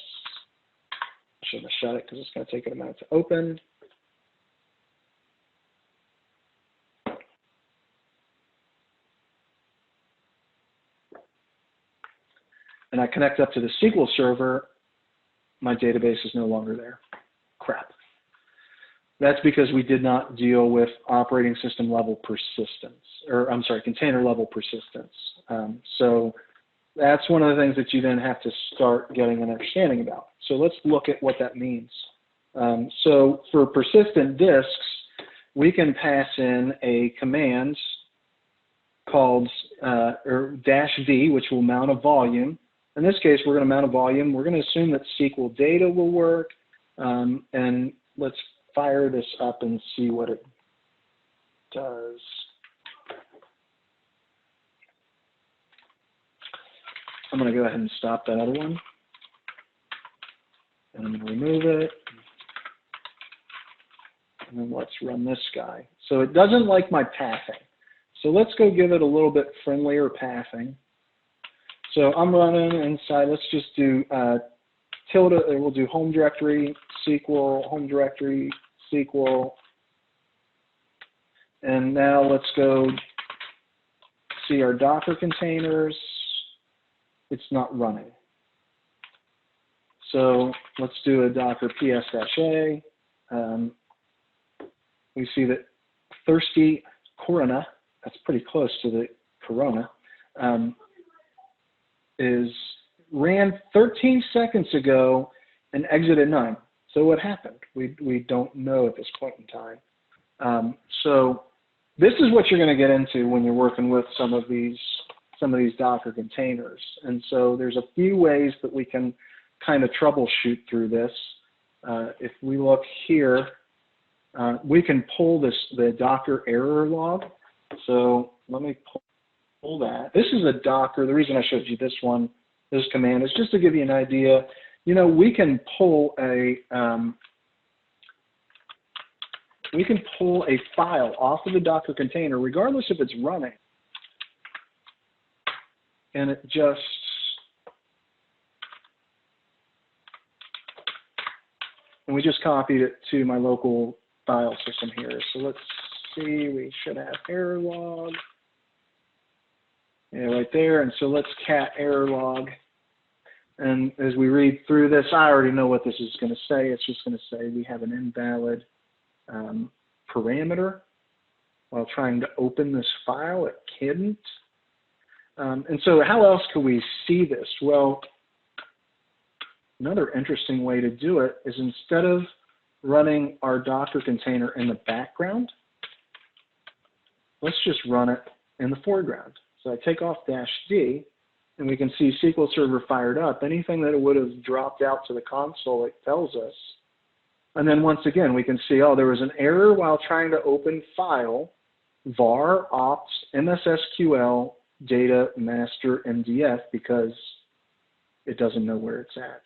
I should have shut it because it's going to take it a minute to open. And I connect up to the SQL Server, my database is no longer there. Crap. That's because we did not deal with operating system level persistence, or I'm sorry, container level persistence. So that's one of the things that you then have to start getting an understanding about. So let's look at what that means. So for persistent disks, we can pass in a command called -v, which will mount a volume. In this case, we're going to mount a volume. We're going to assume that SQL data will work, and let's fire this up and see what it does. I'm going to go ahead and stop that other one. And I'm going to remove it. And then let's run this guy. So it doesn't like my pathing. So let's go give it a little bit friendlier pathing. So I'm running inside. Let's just do tilde. We'll do home directory, SQL, home directory, SQL. And now let's go see our Docker containers. It's not running. So let's do a Docker ps-a. We see that thirsty corona, that's pretty close to the corona, ran 13 seconds ago and exited 9. So what happened? We don't know at this point in time. So this is what you're going to get into when you're working with some of these Docker containers. And so there's a few ways that we can kind of troubleshoot through this. If we look here, we can pull the Docker error log. So let me pull that. This is a Docker. The reason I showed you this command is just to give you an idea. You know, we can pull a file off of the Docker container, regardless if it's running, and it just we just copied it to my local file system here. So let's see, we should have error log. Yeah, right there. And so let's cat error log. And as we read through this, I already know what this is going to say. It's just going to say we have an invalid parameter while trying to open this file. It couldn't. And so how else could we see this? Well, another interesting way to do it is instead of running our Docker container in the background, let's just run it in the foreground. So I take off -D, and we can see SQL Server fired up. Anything that it would have dropped out to the console, it tells us. And then once again, we can see, oh, there was an error while trying to open file, var ops MS SQL data master MDF, because it doesn't know where it's at.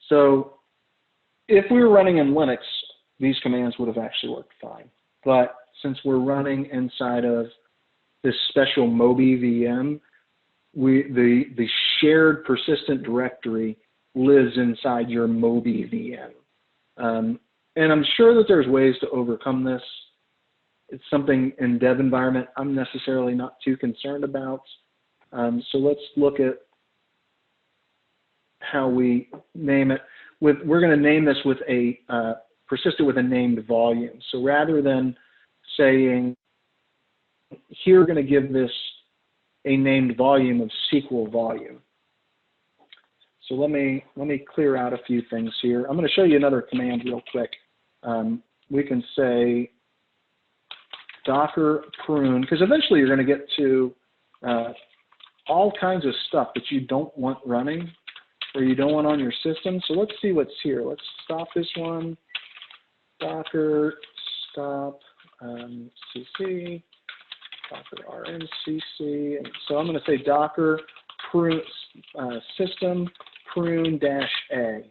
So if we were running in Linux, these commands would have actually worked fine. But since we're running inside of this special Moby VM, the shared persistent directory lives inside your Moby VM. And I'm sure that there's ways to overcome this. It's something in dev environment I'm necessarily not too concerned about. So let's look at how we name it. We're going to name this with a persistent with a named volume. So rather than saying, here we're going to give this a named volume of SQL volume. So let me clear out a few things here. I'm going to show you another command real quick. We can say docker prune, because eventually you're going to get to all kinds of stuff that you don't want running or you don't want on your system. So let's see what's here. Let's stop this one. Docker stop cc, docker rncc. And so I'm going to say docker prune system prune -a,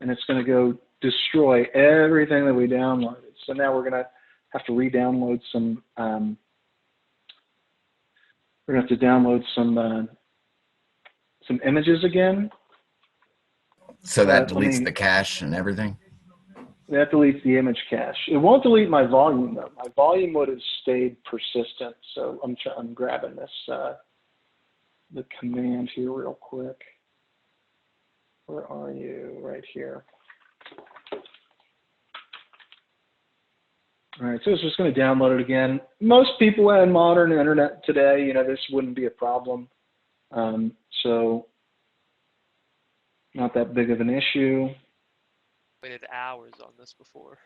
and it's going to go destroy everything that we downloaded. So now we're going to have to re-download some. We're going to have to download some images again. So that deletes the cache and everything? That deletes the image cache. It won't delete my volume though. My volume would have stayed persistent. So I'm grabbing this the command here real quick. Where are you? Right here. All right, so it's just going to download it again. Most people in modern internet today, you know, this wouldn't be a problem. So not that big of an issue. Waited hours on this before.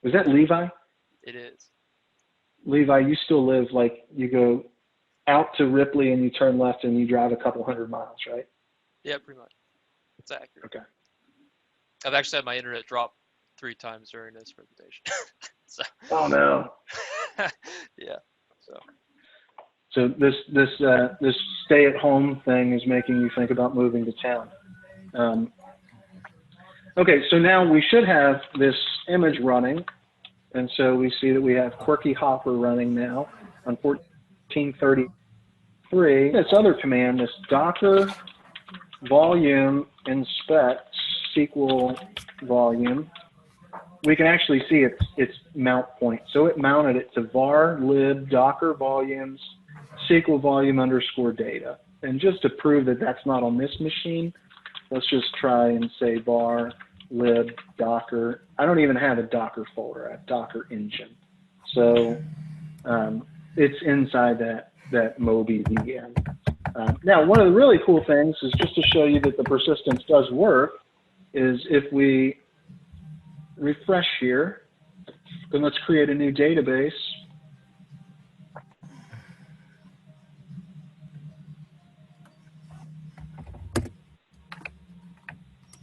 Was that Levi? It is. Levi, you still live like you go out to Ripley and you turn left and you drive a couple 100 miles, right? Yeah, pretty much. It's accurate. Okay. I've actually had my internet drop 3 times during this presentation. So, Oh no. yeah. So this stay-at-home thing is making you think about moving to town. Okay, so now we should have this image running, and so we see that we have Quirky Hopper running now on 1433. This other command, this docker volume inspect SQL volume, we can actually see its mount point. So it mounted it to var lib docker volumes SQL volume underscore data. And just to prove that that's not on this machine, let's just try and say var lib docker. I don't even have a docker folder. I have docker engine. So it's inside that Moby VM. Now, one of the really cool things is just to show you that the persistence does work is if we refresh here, then let's create a new database.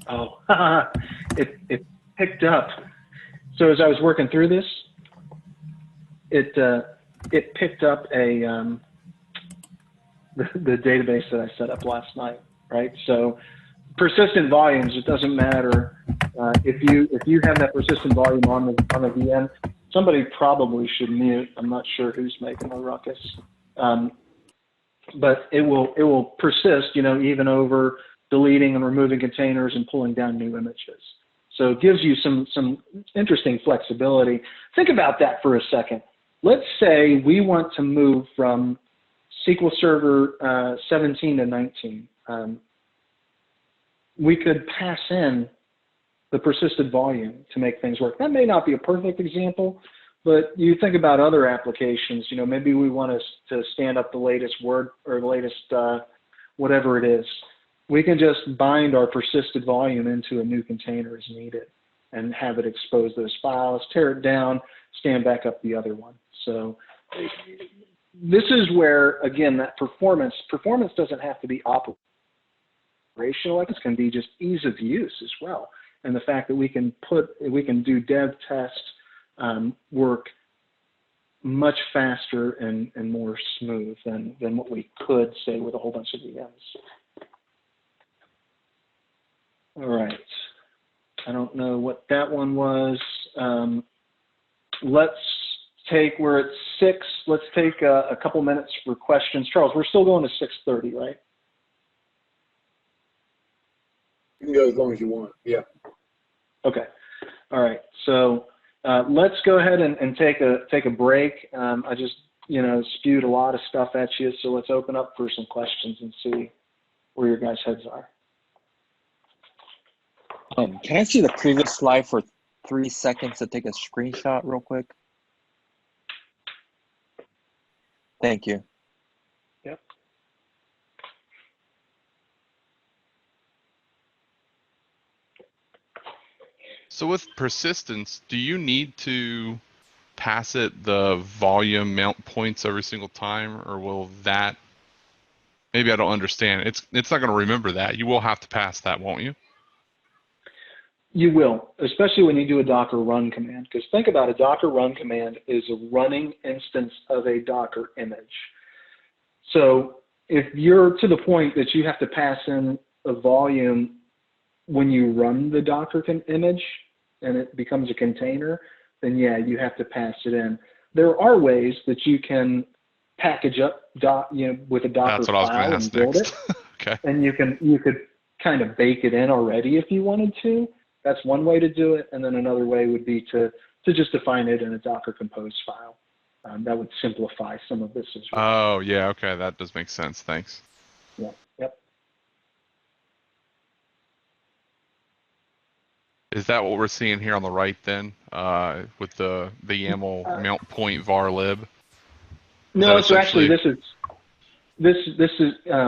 Oh, it picked up. So as I was working through this, it picked up the database that I set up last night, right? So persistent volumes, it doesn't matter if you have that persistent volume on the VM. Somebody probably should mute. I'm not sure who's making a ruckus, but it will persist, even over deleting and removing containers and pulling down new images. So it gives you some interesting flexibility. Think about that for a second. Let's say we want to move from SQL Server 17 to 19. We could pass in the persisted volume to make things work. That may not be a perfect example, but you think about other applications. Maybe we want to stand up the latest Word or the latest whatever it is. We can just bind our persisted volume into a new container as needed and have it expose those files, tear it down, stand back up the other one. So this is where, again, that performance doesn't have to be operational. It can be just ease of use as well. And the fact that we can do dev test work much faster and more smooth than what we could say with a whole bunch of VMs. All right. I don't know what that one was. Let's take, we're at 6. Let's take a couple minutes for questions. Charles, we're still going to 6:30, right? You can go as long as you want. Yeah. Okay. All right. So let's go ahead and take a break. I just spewed a lot of stuff at you, so let's open up for some questions and see where your guys' heads are. Can I see the previous slide for 3 seconds to take a screenshot real quick? Thank you. Yep. So with persistence, do you need to pass it the volume mount points every single time, or will that, maybe I don't understand. It's not going to remember that. You will have to pass that, won't you? You will, especially when you do a Docker run command, because think about a Docker run command is a running instance of a Docker image. So if you're to the point that you have to pass in a volume when you run the Docker image and it becomes a container, then yeah, you have to pass it in. There are ways that you can package up with a Docker That's what I was file going to and ask build next. it. Okay. And you could kind of bake it in already if you wanted to. That's one way to do it, and then another way would be to just define it in a Docker Compose file. That would simplify some of this as well. Oh, yeah, okay, that does make sense. Thanks. Yeah, yep. Is that what we're seeing here on the right then, with the YAML mount point var lib? No, so actually this is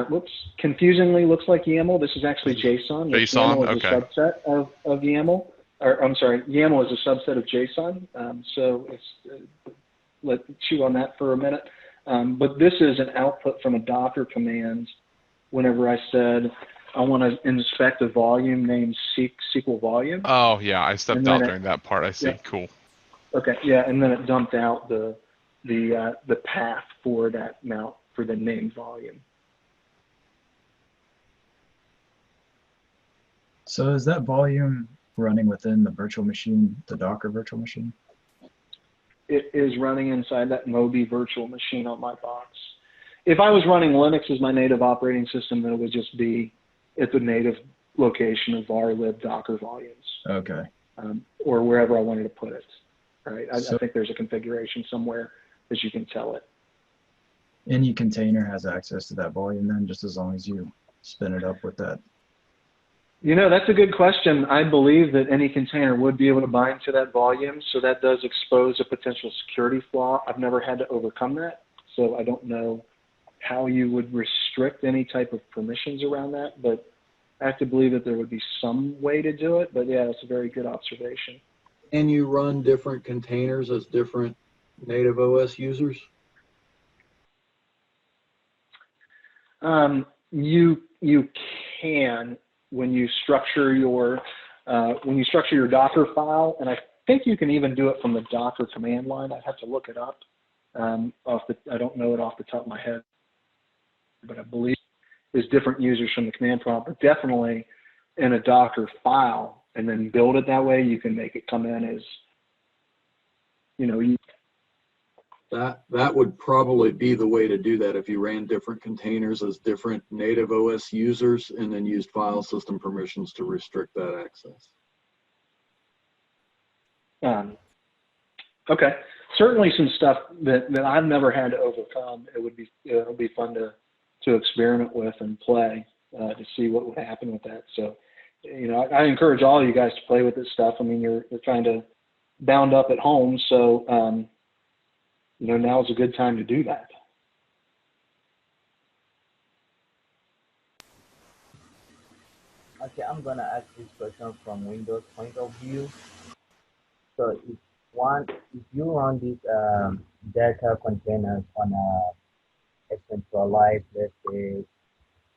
whoops, confusingly looks like YAML. This is actually JSON. JSON, YAML is okay. a subset of YAML. Or I'm sorry, YAML is a subset of JSON. So it's let's chew on that for a minute. But this is an output from a Docker command. Whenever I said I want to inspect a volume named SQL volume. Oh yeah, I stepped out during that part. I see. Yeah. Cool. Okay, yeah, and then it dumped out the path for that mount for the named volume. So is that volume running within the virtual machine, the Docker virtual machine? It is running inside that Moby virtual machine on my box. If I was running Linux as my native operating system, then it would just be at the native location of varlib Docker volumes. Okay. Or wherever I wanted to put it. Right. I So think there's a configuration somewhere that you can tell it. any container has access to that volume then, just as long as you spin it up with that. You know, that's a good question. I believe that any container would be able to bind to that volume, so that does expose a potential security flaw. I've never had to overcome that, so I don't know how you would restrict any type of permissions around that, but I have to believe that there would be some way to do it. But yeah, that's a very good observation. And you run different containers as different native OS users? You can when you structure your Docker file, and I think you can even do it from the Docker command line. I'd have to look it up. I don't know it off the top of my head, but I believe there's different users from the command prompt. But definitely in a Docker file, and then build it that way, you can make it come in as, you know, That would probably be the way to do that if you ran different containers as different native OS users and then used file system permissions to restrict that access. Okay, certainly some stuff that I've never had to overcome. It'll be fun to experiment with and play to see what would happen with that. So, you know, I encourage all of you guys to play with this stuff. I mean, you're kind of bound up at home, so you know, now is a good time to do that. Okay, I'm gonna ask this question from Windows point of view. So if you run these Delta containers on a centralized, let's say,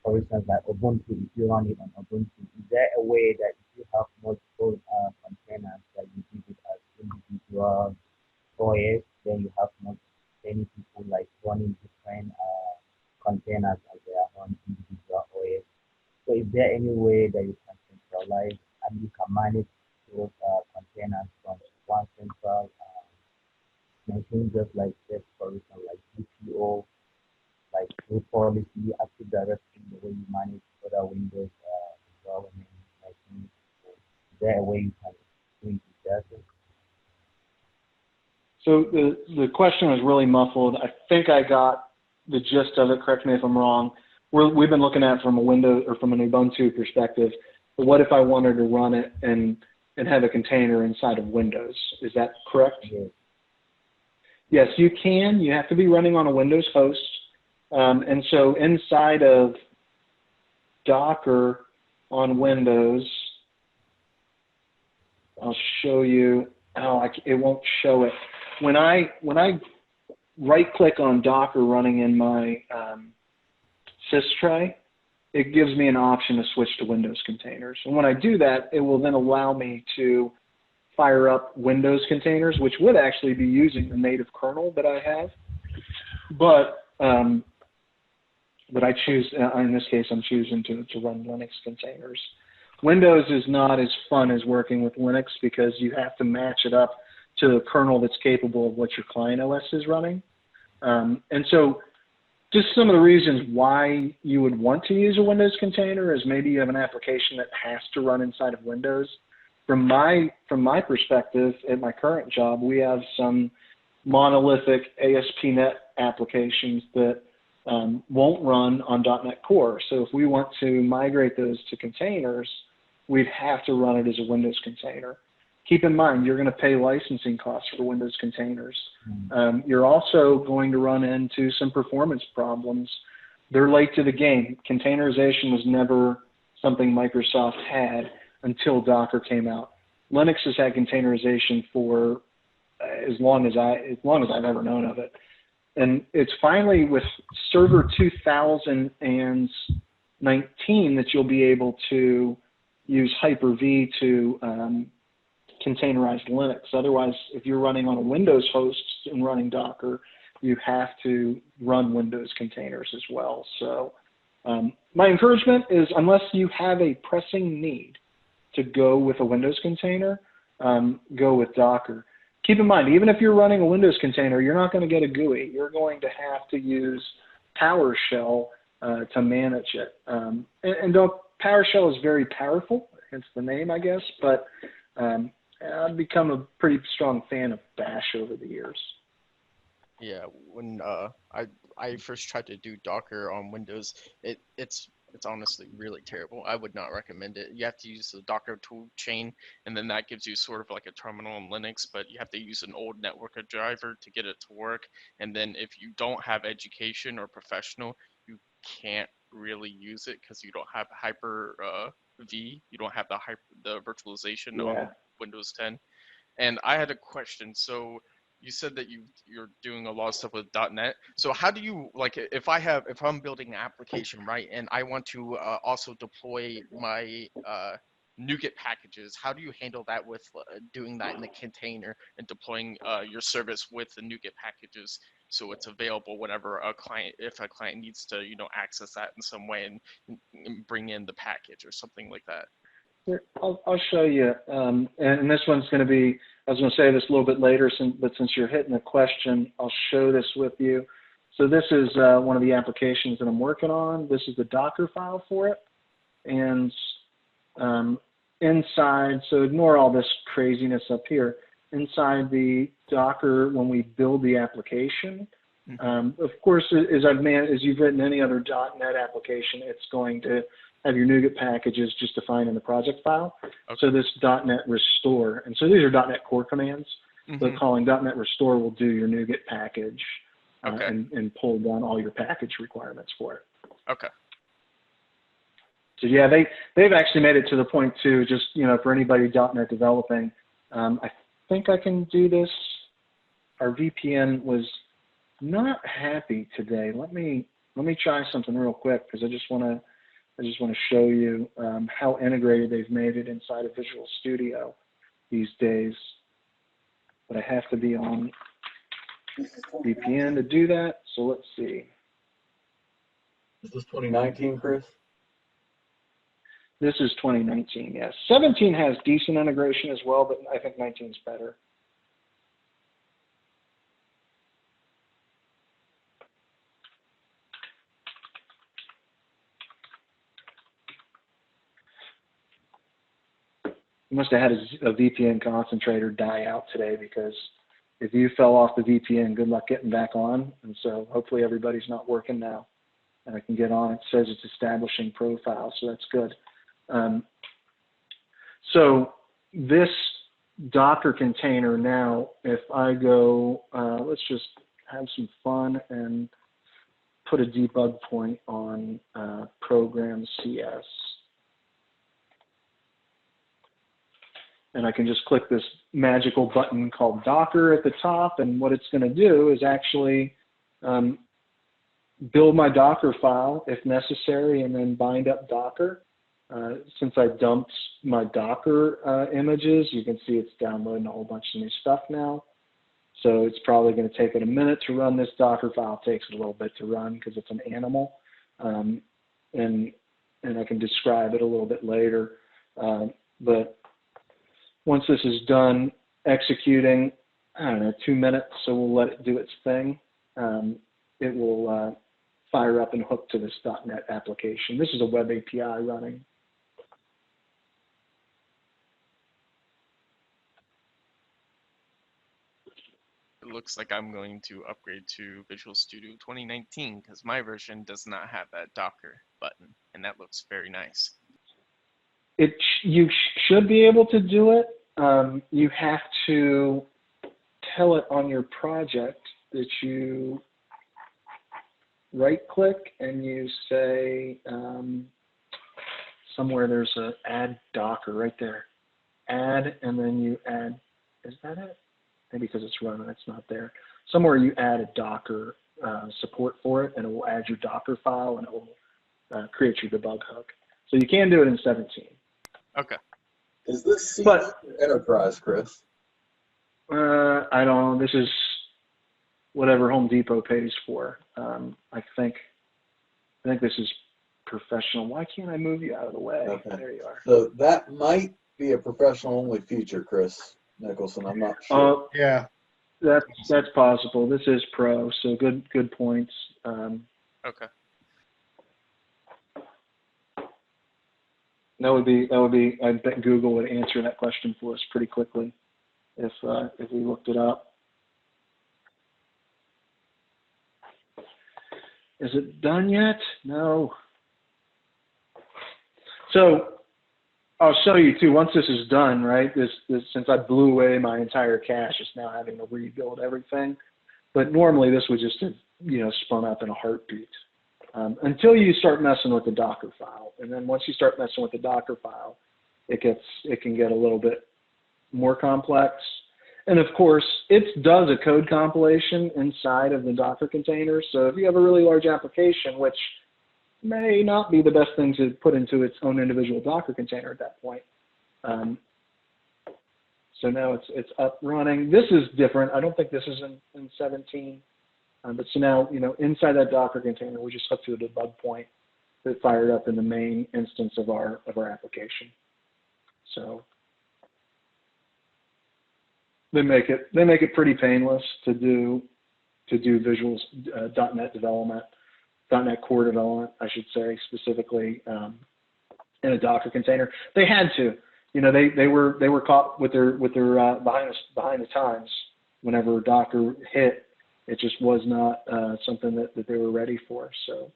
for instance, like Ubuntu, if you run it on Ubuntu, is there a way that if you have multiple containers that you give it as individual OS, then you have many people like running different containers as their own individual OS. So is there any way that you can centralize and you can manage those containers from one central machine, just like this, for example, like GPO, like group policy, Active Directory, the way you manage other Windows environment machines? Is there a way you can do it that? So the question was really muffled. I think I got the gist of it. Correct me if I'm wrong. We've been looking at it from a Windows or from an Ubuntu perspective. But what if I wanted to run it and have a container inside of Windows? Is that correct? Yes. Yes, you can. You have to be running on a Windows host. And so inside of Docker on Windows, I'll show you. Oh, it won't show it. When I right-click on Docker running in my systray, it gives me an option to switch to Windows containers. And when I do that, it will then allow me to fire up Windows containers, which would actually be using the native kernel that I have. But I choose, in this case, I'm choosing to run Linux containers. Windows is not as fun as working with Linux because you have to match it up to the kernel that's capable of what your client OS is running. And so just some of the reasons why you would want to use a Windows container is maybe you have an application that has to run inside of Windows. From my perspective, at my current job, we have some monolithic ASP.NET applications that won't run on .NET Core. So if we want to migrate those to containers, we'd have to run it as a Windows container. Keep in mind, you're going to pay licensing costs for Windows containers. You're also going to run into some performance problems. They're late to the game. Containerization was never something Microsoft had until Docker came out. Linux has had containerization for as long as I've ever known of it. And it's finally with Server 2000 and 19 that you'll be able to use Hyper-V to containerize Linux. Otherwise, if you're running on a Windows host and running Docker, you have to run Windows containers as well. So my encouragement is, unless you have a pressing need to go with a Windows container, go with Docker. Keep in mind, even if you're running a Windows container, you're not going to get a GUI. You're going to have to use PowerShell to manage it. And though PowerShell is very powerful, hence the name, I guess, but I've become a pretty strong fan of Bash over the years. Yeah, when I first tried to do Docker on Windows, it's honestly really terrible. I would not recommend it. You have to use the Docker tool chain, and then that gives you sort of like a terminal in Linux, but you have to use an old network driver to get it to work. And then if you don't have education or professional, you can't really use it because you don't have Hyper-V. You don't have the virtualization on Windows 10. And I had a question. So you said that you're doing a lot of stuff with .NET. So how do you, like, if I'm building an application, right, and I want to also deploy my NuGet packages, how do you handle that with doing that in the container and deploying your service with the NuGet packages so it's available whenever if a client needs to, access that in some way and bring in the package or something like that? I'll show you, and this one's going to be, I was going to say this a little bit later, but since you're hitting the question, I'll show this with you. So this is one of the applications that I'm working on. This is the Docker file for it, and inside, so ignore all this craziness up here, inside the Docker, when we build the application, of course, as you've written any other .NET application, it's going to have your NuGet packages just defined in the project file. Okay. So this .NET restore, and so these are .NET Core commands, but calling .NET restore will do your NuGet package and pull down all your package requirements for it. Okay. So yeah, they've actually made it to the point too, just, for anybody .NET developing, I think I can do this. Our VPN was not happy today. Let me try something real quick, because I just want to show you how integrated they've made it inside of Visual Studio these days. But I have to be on VPN to do that, so let's see. Is this 2019, Chris? This is 2019, yes. 17 has decent integration as well, but I think 19 is better. You must have had a VPN concentrator die out today, because if you fell off the VPN, good luck getting back on. And so hopefully everybody's not working now, and I can get on. It says it's establishing profile, so that's good. So this Docker container now, if I go, let's just have some fun and put a debug point on program CS. And I can just click this magical button called Docker at the top, and what it's going to do is actually build my Docker file if necessary, and then bind up Docker. Since I dumped my Docker images, you can see it's downloading a whole bunch of new stuff now. So it's probably going to take it a minute to run this Docker file. It takes it a little bit to run because it's an animal, and I can describe it a little bit later. But once this is done executing, I don't know, 2 minutes, so we'll let it do its thing. It will fire up and hook to this .NET application. This is a web API running. It looks like I'm going to upgrade to Visual Studio 2019 because my version does not have that Docker button, and that looks very nice. You should be able to do it. You have to tell it on your project that you right-click and you say, somewhere there's a add Docker right there. Add, and then you add, is that it? Maybe because it's running, it's not there. Somewhere you add a Docker support for it, and it will add your Docker file, and it will create your debug hook. So you can do it in 17. Okay. Is this C But Enterprise, Chris? I don't know. This is whatever Home Depot pays for. I think this is professional. Why can't I move you out of the way? Okay. There you are. So that might be a professional-only feature, Chris Nicholson. I'm not sure. Yeah. That's possible. This is pro, so good points. Okay. That would be. I bet Google would answer that question for us pretty quickly if we looked it up. Is it done yet? No. So I'll show you too. Once this is done, right? This since I blew away my entire cache, it's now having to rebuild everything. But normally this would just have, spun up in a heartbeat. Until you start messing with the Docker file, and then once you start messing with the Docker file, it can get a little bit more complex. And of course, it does a code compilation inside of the Docker container. So if you have a really large application, which may not be the best thing to put into its own individual Docker container at that point. So now it's up running. This is different. I don't think this is in 17. But so now, inside that Docker container, we just hooked to a debug point that fired up in the main instance of our application. So they make it pretty painless to do Visual .NET development, .NET Core development, I should say, specifically in a Docker container. They had to, they were caught with their behind the times whenever Docker hit. It just was not something that they were ready for. So,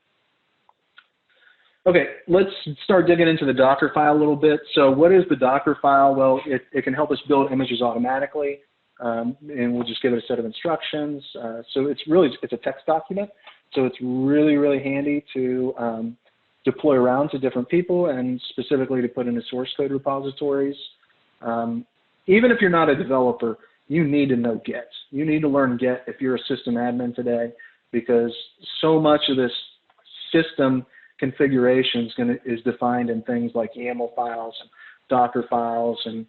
okay, let's start digging into the Docker file a little bit. So what is the Docker file? Well, it can help us build images automatically, and we'll just give it a set of instructions. So it's a text document. So it's really, really handy to deploy around to different people and specifically to put into source code repositories. Even if you're not a developer, you need to know Git. You need to learn Git if you're a system admin today, because so much of this system configuration is defined in things like YAML files and Docker files and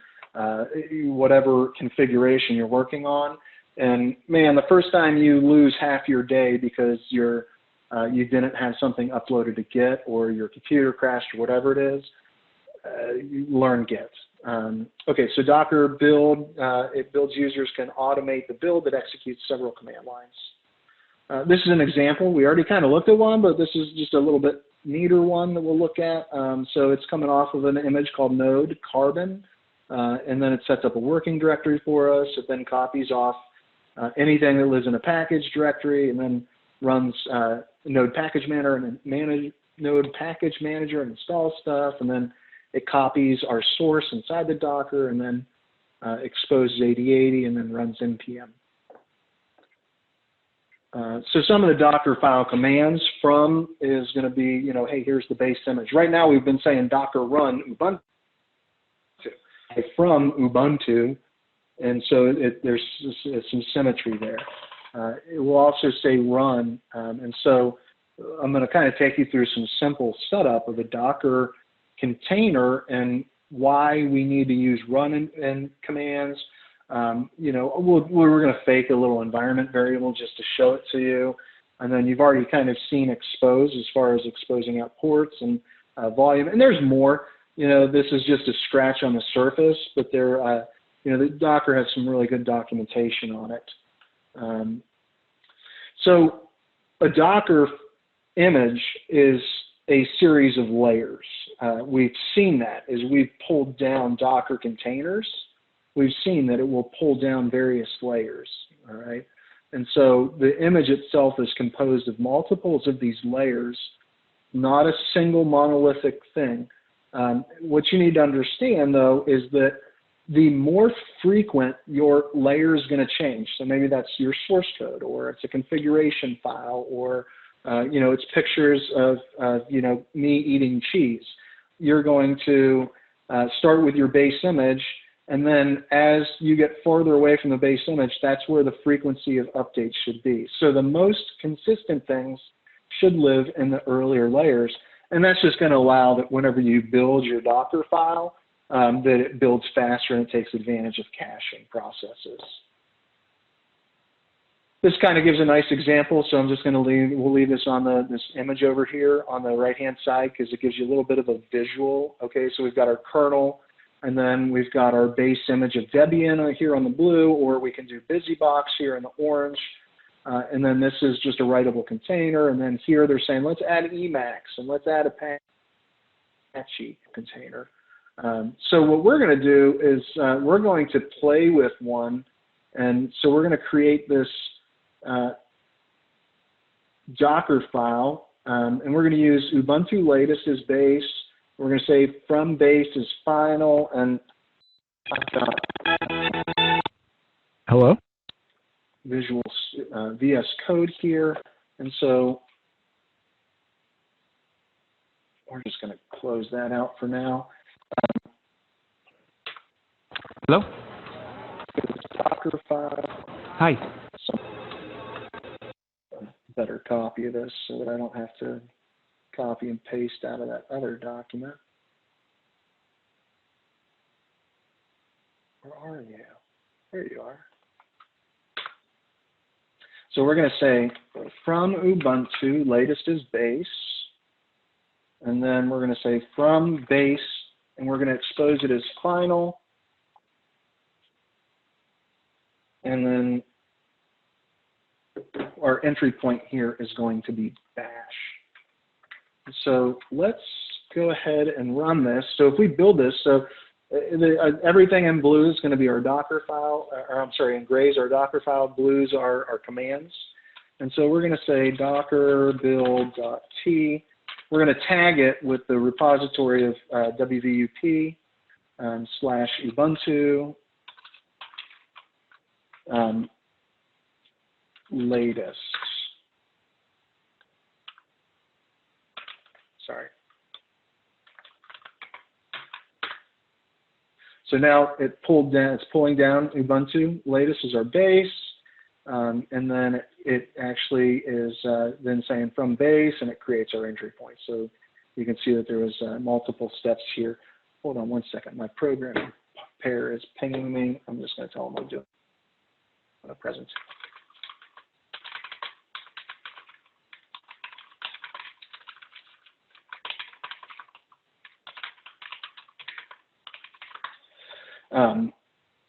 whatever configuration you're working on. And man, the first time you lose half your day because you didn't have something uploaded to Git or your computer crashed or whatever it is, you learn Git. Okay, so Docker build, it builds users can automate the build that executes several command lines. This is an example. We already kind of looked at one, but this is just a little bit neater one that we'll look at. So it's coming off of an image called node carbon, and then it sets up a working directory for us. It then copies off anything that lives in a package directory, and then runs node package manager and installs stuff, and then it copies our source inside the Docker and then exposes 8080 and then runs npm. So some of the Docker file commands from is going to be, hey, here's the base image. Right now we've been saying Docker run Ubuntu from Ubuntu, and so there's some symmetry there. It will also say run, and so I'm going to kind of take you through some simple setup of a Docker container and why we need to use run and commands. We're going to fake a little environment variable just to show it to you, and then you've already kind of seen expose as far as exposing out ports and volume, and there's more. This is just a scratch on the surface, but the Docker has some really good documentation on it. So a Docker image is a series of layers. We've seen that as we've pulled down Docker containers. We've seen that it will pull down various layers, all right? And so the image itself is composed of multiples of these layers, not a single monolithic thing. What you need to understand, though, is that the more frequent your layer is going to change, so maybe that's your source code, or it's a configuration file, or it's pictures of me eating cheese. You're going to start with your base image, and then as you get further away from the base image, that's where the frequency of updates should be. So the most consistent things should live in the earlier layers. And that's just going to allow that whenever you build your Docker file, that it builds faster and it takes advantage of caching processes. This kind of gives a nice example, so I'm just going to we'll leave this on this image over here on the right-hand side because it gives you a little bit of a visual. Okay, so we've got our kernel, and then we've got our base image of Debian here on the blue, or we can do BusyBox here in the orange. And then this is just a writable container, and then here they're saying, let's add Emacs, and let's add Apache container. So what we're going to do is we're going to play with one, and so we're going to create this Docker file, and we're going to use Ubuntu latest as base. We're going to say from base is final, and hello? Visual VS Code here, and so we're just going to close that out for now. Hello? Docker file. Hi. Better copy of this so that I don't have to copy and paste out of that other document. Where are you? There you are. So we're going to say from Ubuntu, latest is base, and then we're going to say from base, and we're going to expose it as final, and then our entry point here is going to be bash. So let's go ahead and run this. So if we build this, so everything in blue is going to be our Docker file, or I'm sorry, in gray is our Docker file, blues are our commands. And so we're going to say docker build.t. We're going to tag it with the repository of wvup / Ubuntu latest. Sorry. So now it's pulling down Ubuntu. Latest is our base, and then it actually is then saying from base, and it creates our entry point. So you can see that there was multiple steps here. Hold on one second. My programming pair is pinging me. I'm just going to tell them I'm doing a presentation.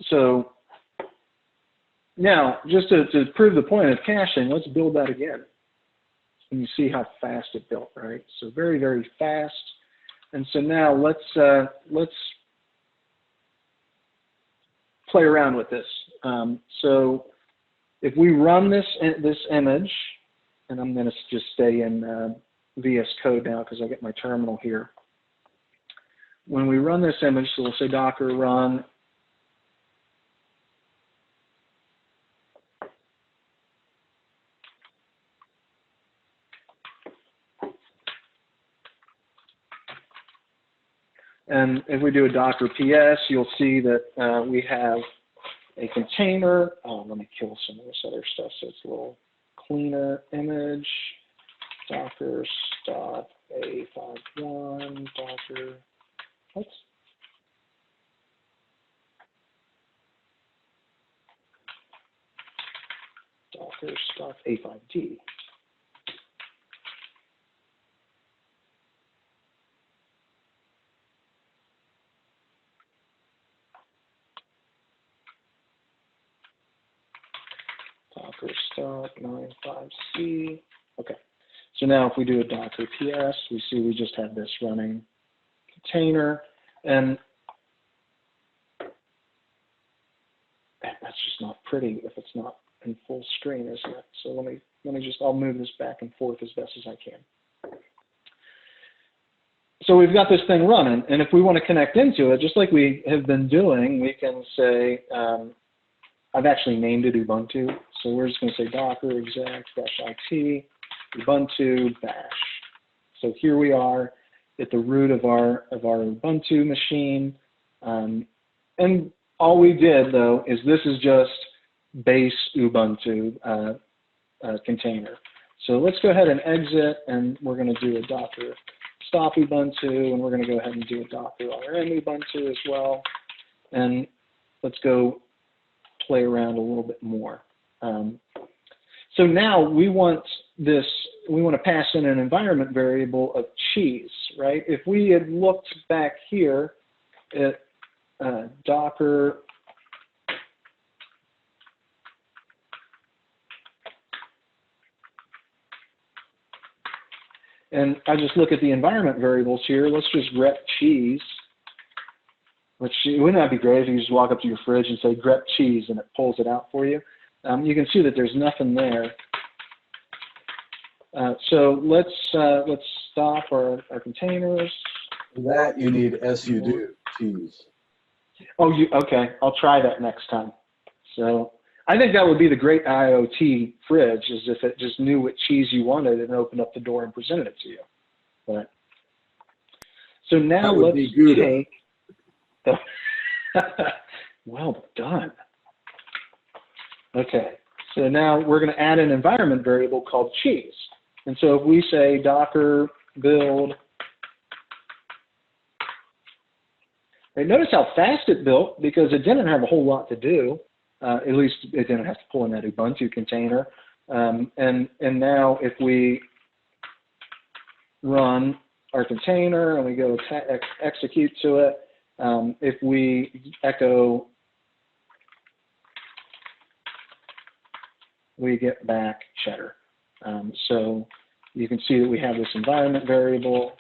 So now, just to prove the point of caching, let's build that again. And you see how fast it built, right? So very, very fast. And so now let's play around with this. So if we run this image, and I'm going to just stay in VS Code now because I get my terminal here. When we run this image, so we'll say docker run. And if we do a docker ps, you'll see that we have a container. Let me kill some of this other stuff so it's a little cleaner. Image, docker stop A51, docker, oops. Docker stop A5D. Docker stop 95C. Okay. So now if we do a docker ps, we see we just have this running container, and that's just not pretty if it's not in full screen, isn't it? So let me I'll move this back and forth as best as I can. So we've got this thing running, and if we want to connect into it, just like we have been doing, we can say, I've actually named it Ubuntu, so we're just going to say docker exec-it Ubuntu bash. So here we are at the root of our Ubuntu machine, and all we did though is this is just base Ubuntu container. So let's go ahead and exit, and we're going to do a docker stop Ubuntu, and we're going to go ahead and do a Docker RM Ubuntu as well. And let's go play around a little bit more. So now we want to pass in an environment variable of cheese, right? If we had looked back here at Docker and I just look at the environment variables here, let's just grep cheese, which wouldn't that be great if you just walk up to your fridge and say grep cheese and it pulls it out for you. You can see that there's nothing there. So let's stop our containers. For that you need sudo cheese. Oh, okay. I'll try that next time. So I think that would be the great IoT fridge, is if it just knew what cheese you wanted and opened up the door and presented it to you. But so now let's take. Well done. Okay. So now we're going to add an environment variable called cheese. And so if we say Docker build, right, notice how fast it built because it didn't have a whole lot to do. At least it didn't have to pull in that Ubuntu container. And now if we run our container and we go execute to it, if we echo, we get back cheddar. So you can see that we have this environment variable.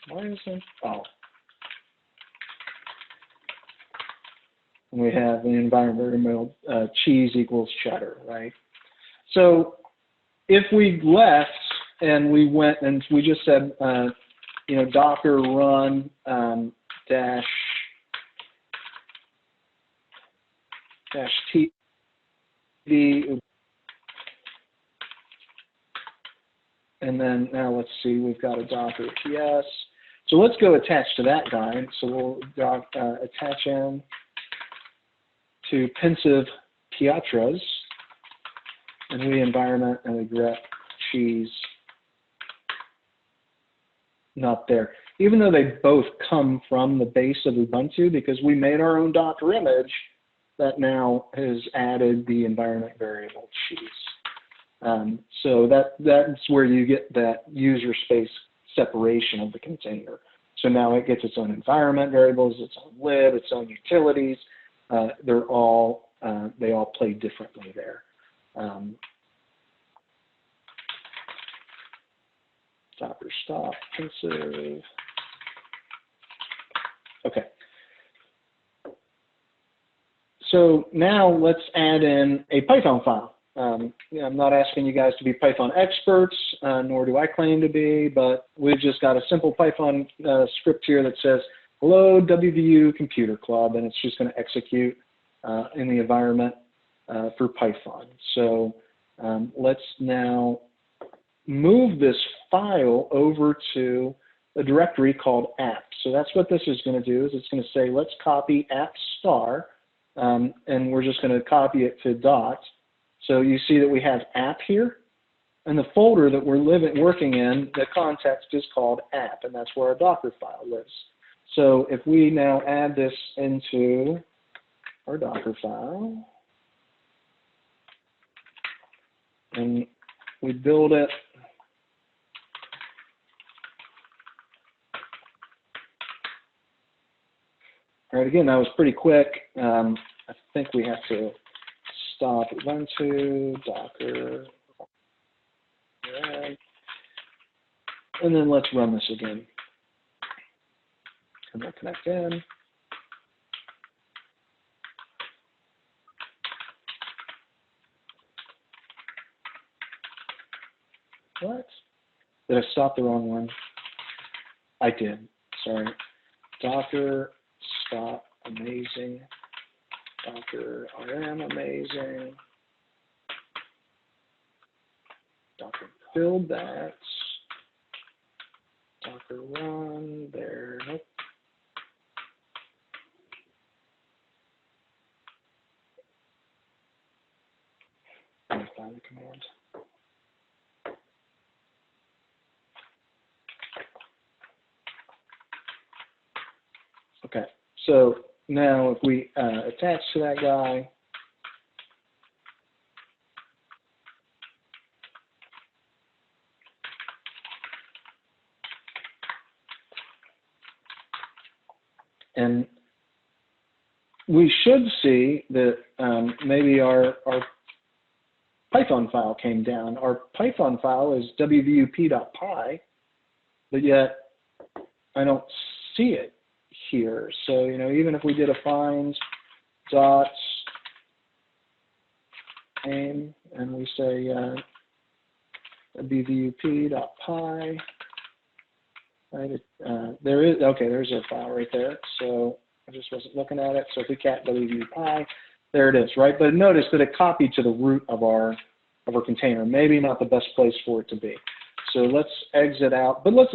Why is it? Oh. And we have the environment variable cheese equals cheddar, right? So if we left and we went and we just said, you know, Docker run dash t and then now let's see, we've got a Docker PS. So let's go attach to that guy. So we'll attach in to pensive Pietras, and we environment and we grep cheese. Not there. Even though they both come from the base of Ubuntu, because we made our own Docker image that now has added the environment variable cheese. So that's where you get that user space separation of the container. So now it gets its own environment variables, its own lib, its own utilities. They all play differently there. Docker stop pensive. Okay. So now let's add in a Python file. You know, I'm not asking you guys to be Python experts, nor do I claim to be, but we've just got a simple Python script here that says, hello, WVU Computer Club, and it's just going to execute in the environment for Python. So let's now move this file over to a directory called app. So that's what this is going to do, is it's going to say, let's copy app star, and we're just going to copy it to dot. So you see that we have app here, and the folder that we're working in, the context is called app, and that's where our Docker file lives. So if we now add this into our Docker file, and we build it, all right, again, that was pretty quick. I think we have to stop Ubuntu, Docker, and then let's run this again. And we'll connect in. What? Did I stop the wrong one? I did. Sorry. Docker stop amazing. Docker RM amazing. Docker build that. Docker run there. Nope. Let me find the command. Okay, so now if we attach to that guy, and we should see that maybe our Python file came down. Our Python file is wvup.py, but yet I don't see it here. So, you know, even if we did a find dot aim and we say wvup.py, right? There is, okay, there's a file right there. So I just wasn't looking at it. So if we cat wvup, there it is, right? But notice that it copied to the root of our container. Maybe not the best place for it to be. So let's exit out, but let's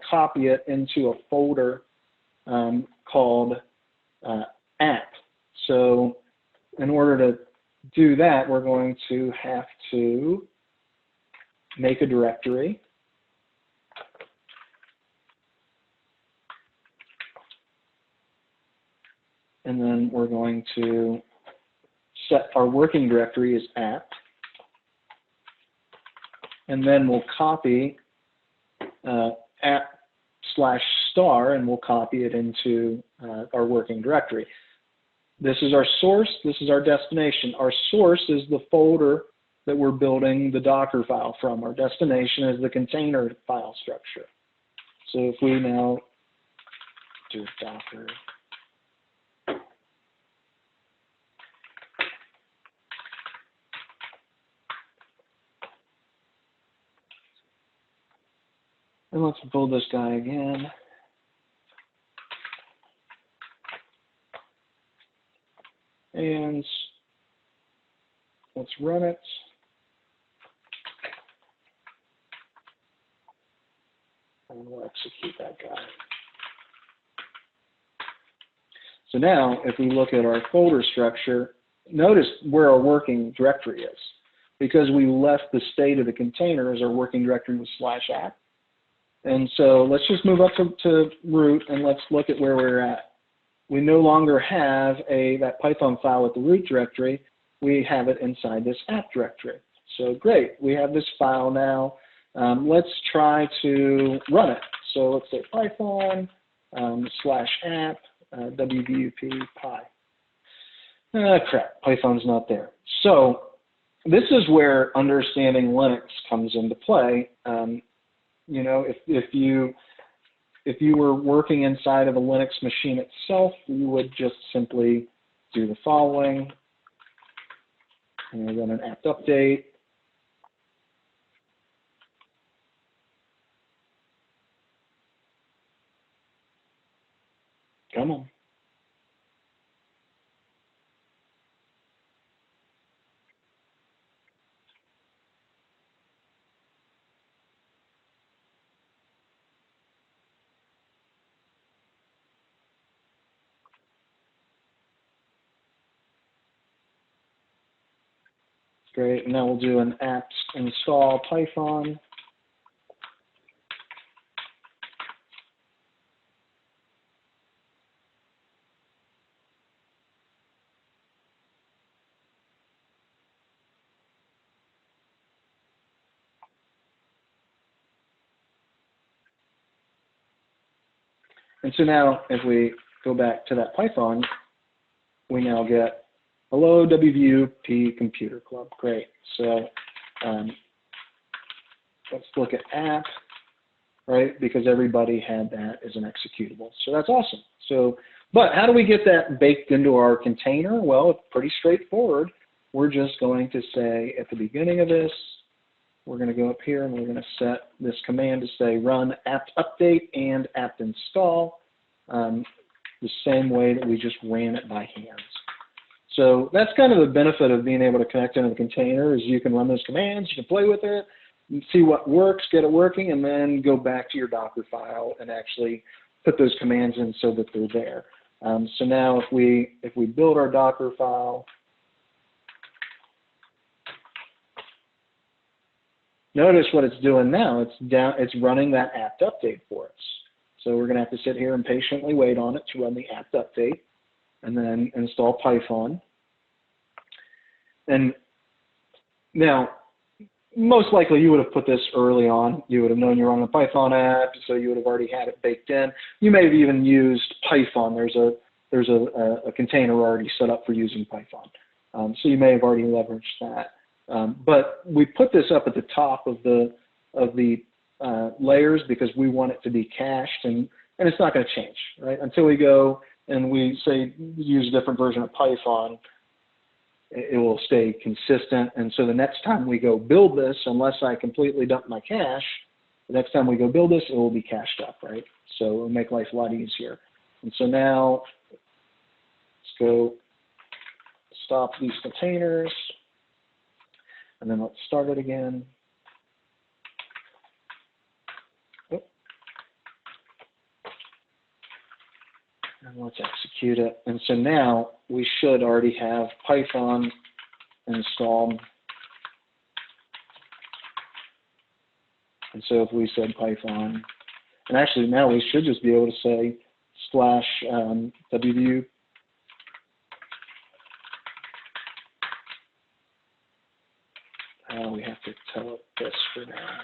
copy it into a folder called app. So in order to do that, we're going to have to make a directory. And then we're going to set our working directory as app. And then we'll copy app/star and we'll copy it into our working directory. This is our source, this is our destination. Our source is the folder that we're building the Docker file from. Our destination is the container file structure. So if we now do Docker, and let's build this guy again. And let's run it. And we'll execute that guy. So now, if we look at our folder structure, notice where our working directory is. Because we left the state of the container as our working directory was /app. And so let's just move up to root and let's look at where we're at. We no longer have that Python file at the root directory. We have it inside this app directory. So great, we have this file now. Let's try to run it. So let's say Python /app wvup.py. Crap, Python's not there. So this is where understanding Linux comes into play. You know, if you were working inside of a Linux machine itself, you would just simply do the following, and run an apt update. Come on. Great, and now we'll do an apt install Python. And so now, if we go back to that Python, we now get, hello, WVUP Computer Club. Great. So let's look at app, right? Because everybody had that as an executable. So that's awesome. So, but how do we get that baked into our container? Well, it's pretty straightforward. We're just going to say at the beginning of this, we're going to go up here and we're going to set this command to say run apt update and apt install the same way that we just ran it by hand. So that's kind of the benefit of being able to connect into the container is you can run those commands, you can play with it, you see what works, get it working, and then go back to your Docker file and actually put those commands in so that they're there. So now if we build our Docker file, notice what it's doing now. It's running that apt update for us. So we're going to have to sit here and patiently wait on it to run the apt update and then install Python. And now, most likely you would have put this early on. You would have known you're on the Python app, so you would have already had it baked in. You may have even used Python. There's a container already set up for using Python. So you may have already leveraged that. But we put this up at the top of the layers because we want it to be cached, and it's not going to change, right? Until we go and we say use a different version of Python, it will stay consistent. And so the next time we go build this, unless I completely dump my cache, the next time we go build this, it will be cached up, right? So it'll make life a lot easier. And so now let's go stop these containers, and then let's start it again. And let's execute it. And so now we should already have Python installed. And so if we said Python, and actually now we should just be able to say /wvu. We have to tell it this for now.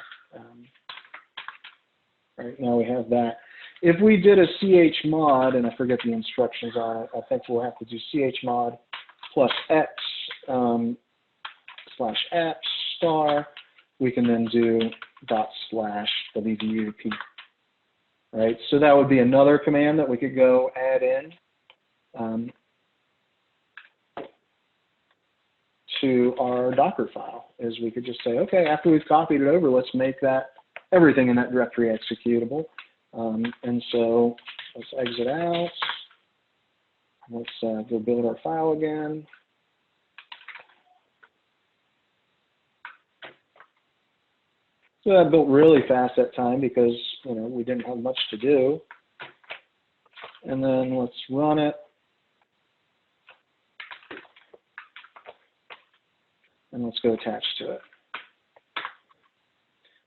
Right now we have that. If we did a chmod, and I forget the instructions on it, I think we'll have to do chmod +x /apps star. We can then do /wvup. Right, so that would be another command that we could go add in to our Docker file. Is we could just say, okay, after we've copied it over, let's make that everything in that directory executable. And so let's exit out. Let's go build our file again. So that built really fast that time because we didn't have much to do. And then let's run it. And let's go attach to it.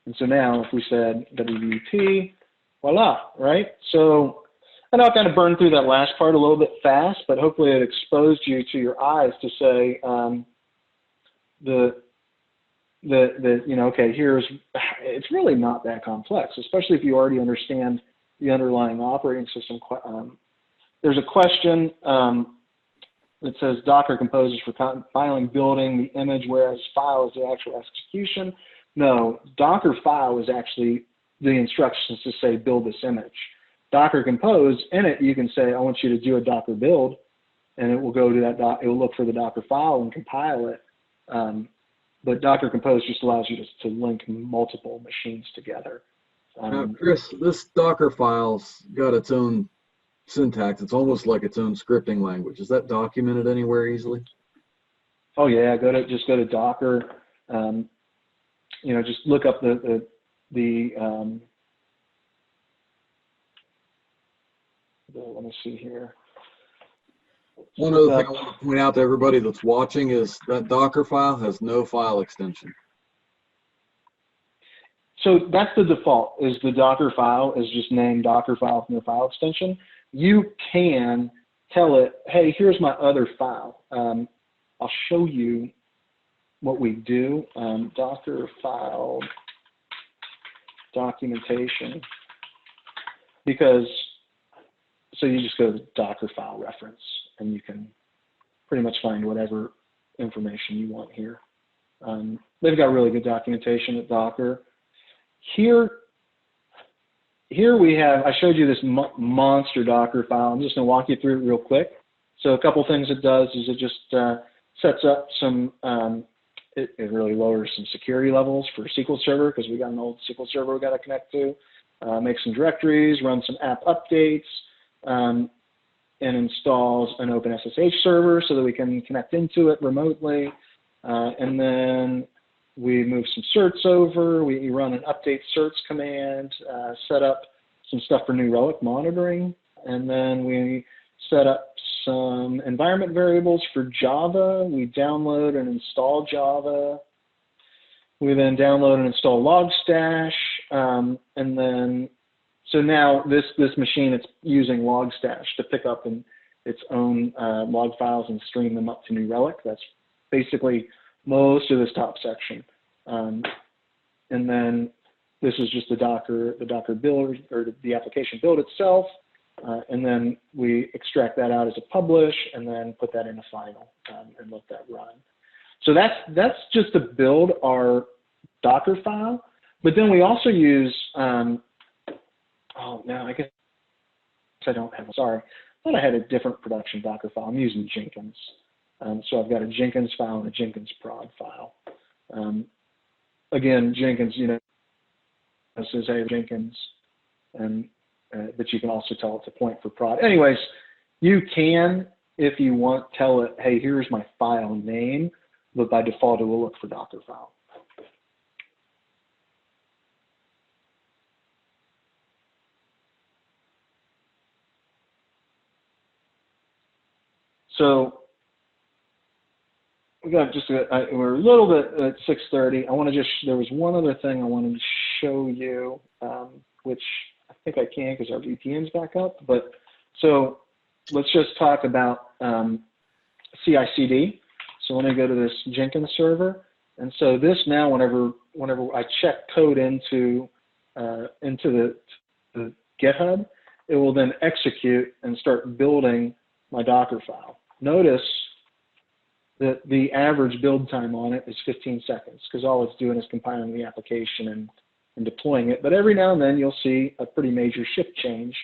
And so now if we said wwt, voila, right? So I know I kind of burned through that last part a little bit fast, but hopefully it exposed you to your eyes to say okay, it's really not that complex, especially if you already understand the underlying operating system. There's a question that says Docker composes for compiling, building the image, whereas file is the actual execution. No, Docker file is actually the instructions to say build this image. Docker compose, in it you can say I want you to do a Docker build, and it will go to that it will look for the Docker file and compile it. But Docker compose just allows you to link multiple machines together. Now, Chris, this Docker file's got its own syntax. It's almost like its own scripting language. Is that documented anywhere easily? Oh yeah, just go to Docker. Just look up let me see here. One other thing I want to point out to everybody that's watching is that Docker file has no file extension. So that's the default, is the Docker file is just named Docker file with no file extension. You can tell it, hey, here's my other file. I'll show you what we do. Docker file documentation, so you just go to Docker file reference and you can pretty much find whatever information you want here. They've got really good documentation at Docker. Here we have, I showed you this monster Docker file. I'm just going to walk you through it real quick. So a couple things it does is it just sets up some, it really lowers some security levels for SQL Server because we got an old SQL Server we got to connect to. Make some directories, run some app updates, and installs an OpenSSH server so that we can connect into it remotely. And then we move some certs over. We run an update certs command, set up some stuff for New Relic monitoring, and then we set up some environment variables for Java. We download and install Java. We then download and install Logstash, and then So now this machine, it's using Logstash to pick up its own log files and stream them up to New Relic. That's basically most of this top section. And then this is just the Docker build, or the application build itself. And then we extract that out as a publish and then put that in a final and let that run. So that's just to build our Docker file. But then we also use, oh, no, I guess I don't have, sorry. I thought I had a different production Docker file. I'm using Jenkins. So I've got a Jenkins file and a Jenkins prod file. Again, Jenkins, you know, it says, hey, Jenkins, and but you can also tell it to point for prod. Anyways, you can, if you want, tell it, hey, here's my file name, but by default, it will look for Docker file. So we got just we're a little bit at 6:30. I want to just, there was one other thing I wanted to show you, which I think I can because our VPN's back up. But so let's just talk about CI/CD. So let me go to this Jenkins server, and so this now, whenever I check code into the GitHub, it will then execute and start building my Docker file. Notice that the average build time on it is 15 seconds because all it's doing is compiling the application and deploying it. But every now and then you'll see a pretty major shift change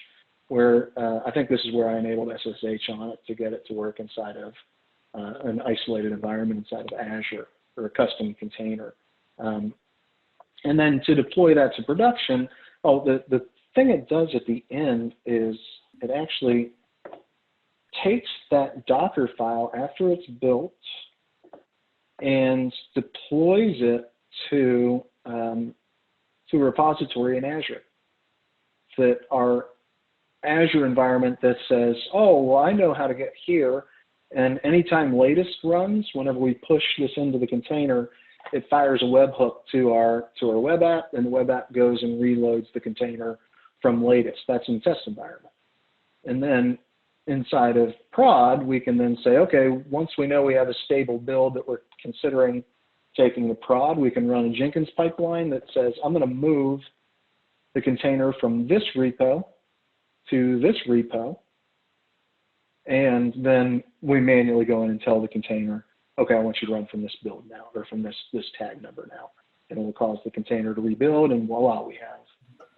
where I think this is where I enabled SSH on it to get it to work inside of an isolated environment inside of Azure or a custom container. And then to deploy that to production, the thing it does at the end is it actually takes that Docker file after it's built and deploys it to a repository in Azure. That our Azure environment that says, oh, well, I know how to get here, and anytime latest runs, whenever we push this into the container, it fires a webhook to our web app, and the web app goes and reloads the container from latest. That's in the test environment. And then inside of prod, we can then say, okay, once we know we have a stable build that we're considering taking the prod, we can run a Jenkins pipeline that says, I'm going to move the container from this repo to this repo. And then we manually go in and tell the container, okay, I want you to run from this build now, or from this tag number now. And it will cause the container to rebuild, and voila, we have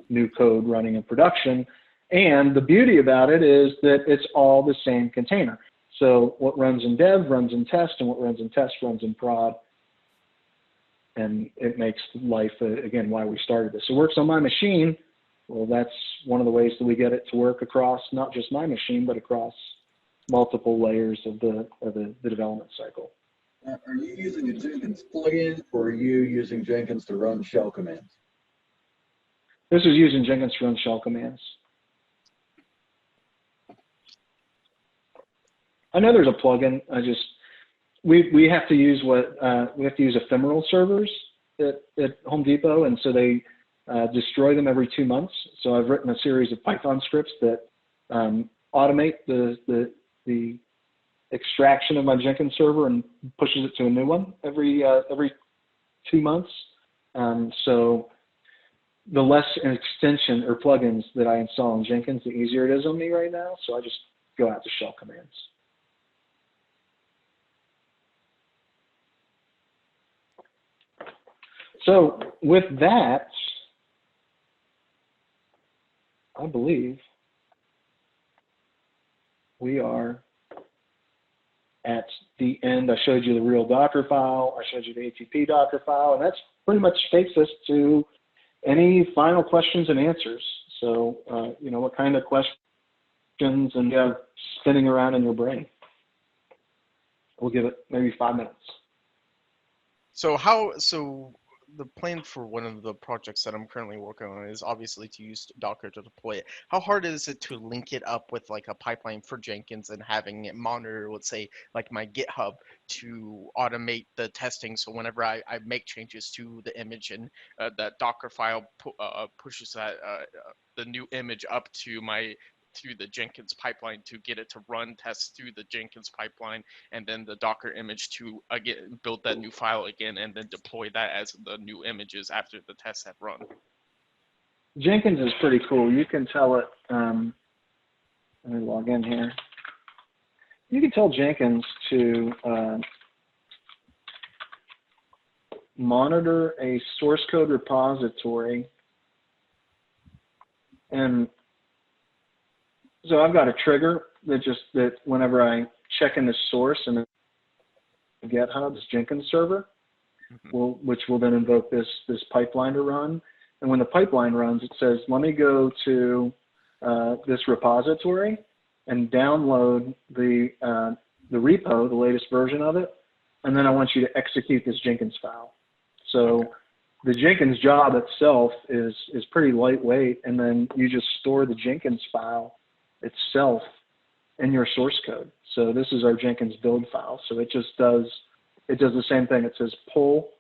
new code running in production. And the beauty about it is that it's all the same container. So what runs in dev runs in test, and what runs in test runs in prod. And it makes life, again, why we started this. It works on my machine. Well, that's one of the ways that we get it to work across not just my machine, but across multiple layers of the development cycle. Are you using a Jenkins plugin, or are you using Jenkins to run shell commands? This is using Jenkins to run shell commands. I know there's a plugin. We have to use ephemeral servers at Home Depot, and so they destroy them every 2 months. So I've written a series of Python scripts that automate the extraction of my Jenkins server and pushes it to a new one every 2 months. So the less an extension or plugins that I install in Jenkins, the easier it is on me right now. So I just go out to shell commands. So with that, I believe we are at the end. I showed you the real Docker file. I showed you the ATP Docker file, and that's pretty much takes us to any final questions and answers. So, you know, what kind of questions and you have spinning around in your brain? We'll give it maybe 5 minutes. So the plan for one of the projects that I'm currently working on is obviously to use Docker to deploy it. How hard is it to link it up with like a pipeline for Jenkins and having it monitor, let's say, like my GitHub to automate the testing? So whenever I make changes to the image and that Docker file pushes the new image up to through the Jenkins pipeline to get it to run tests through the Jenkins pipeline, and then the Docker image to again build that new file again and then deploy that as the new images after the tests have run. Jenkins is pretty cool. You can tell it, let me log in here. You can tell Jenkins to monitor a source code repository, and so I've got a trigger that whenever I check in the source and GitHub, this Jenkins server, which will then invoke this pipeline to run. And when the pipeline runs, it says, let me go to this repository and download the repo, the latest version of it, and then I want you to execute this Jenkins file. So the Jenkins job itself is pretty lightweight, and then you just store the Jenkins file itself in your source code. So this is our Jenkins build file. So it just does the same thing. It says pull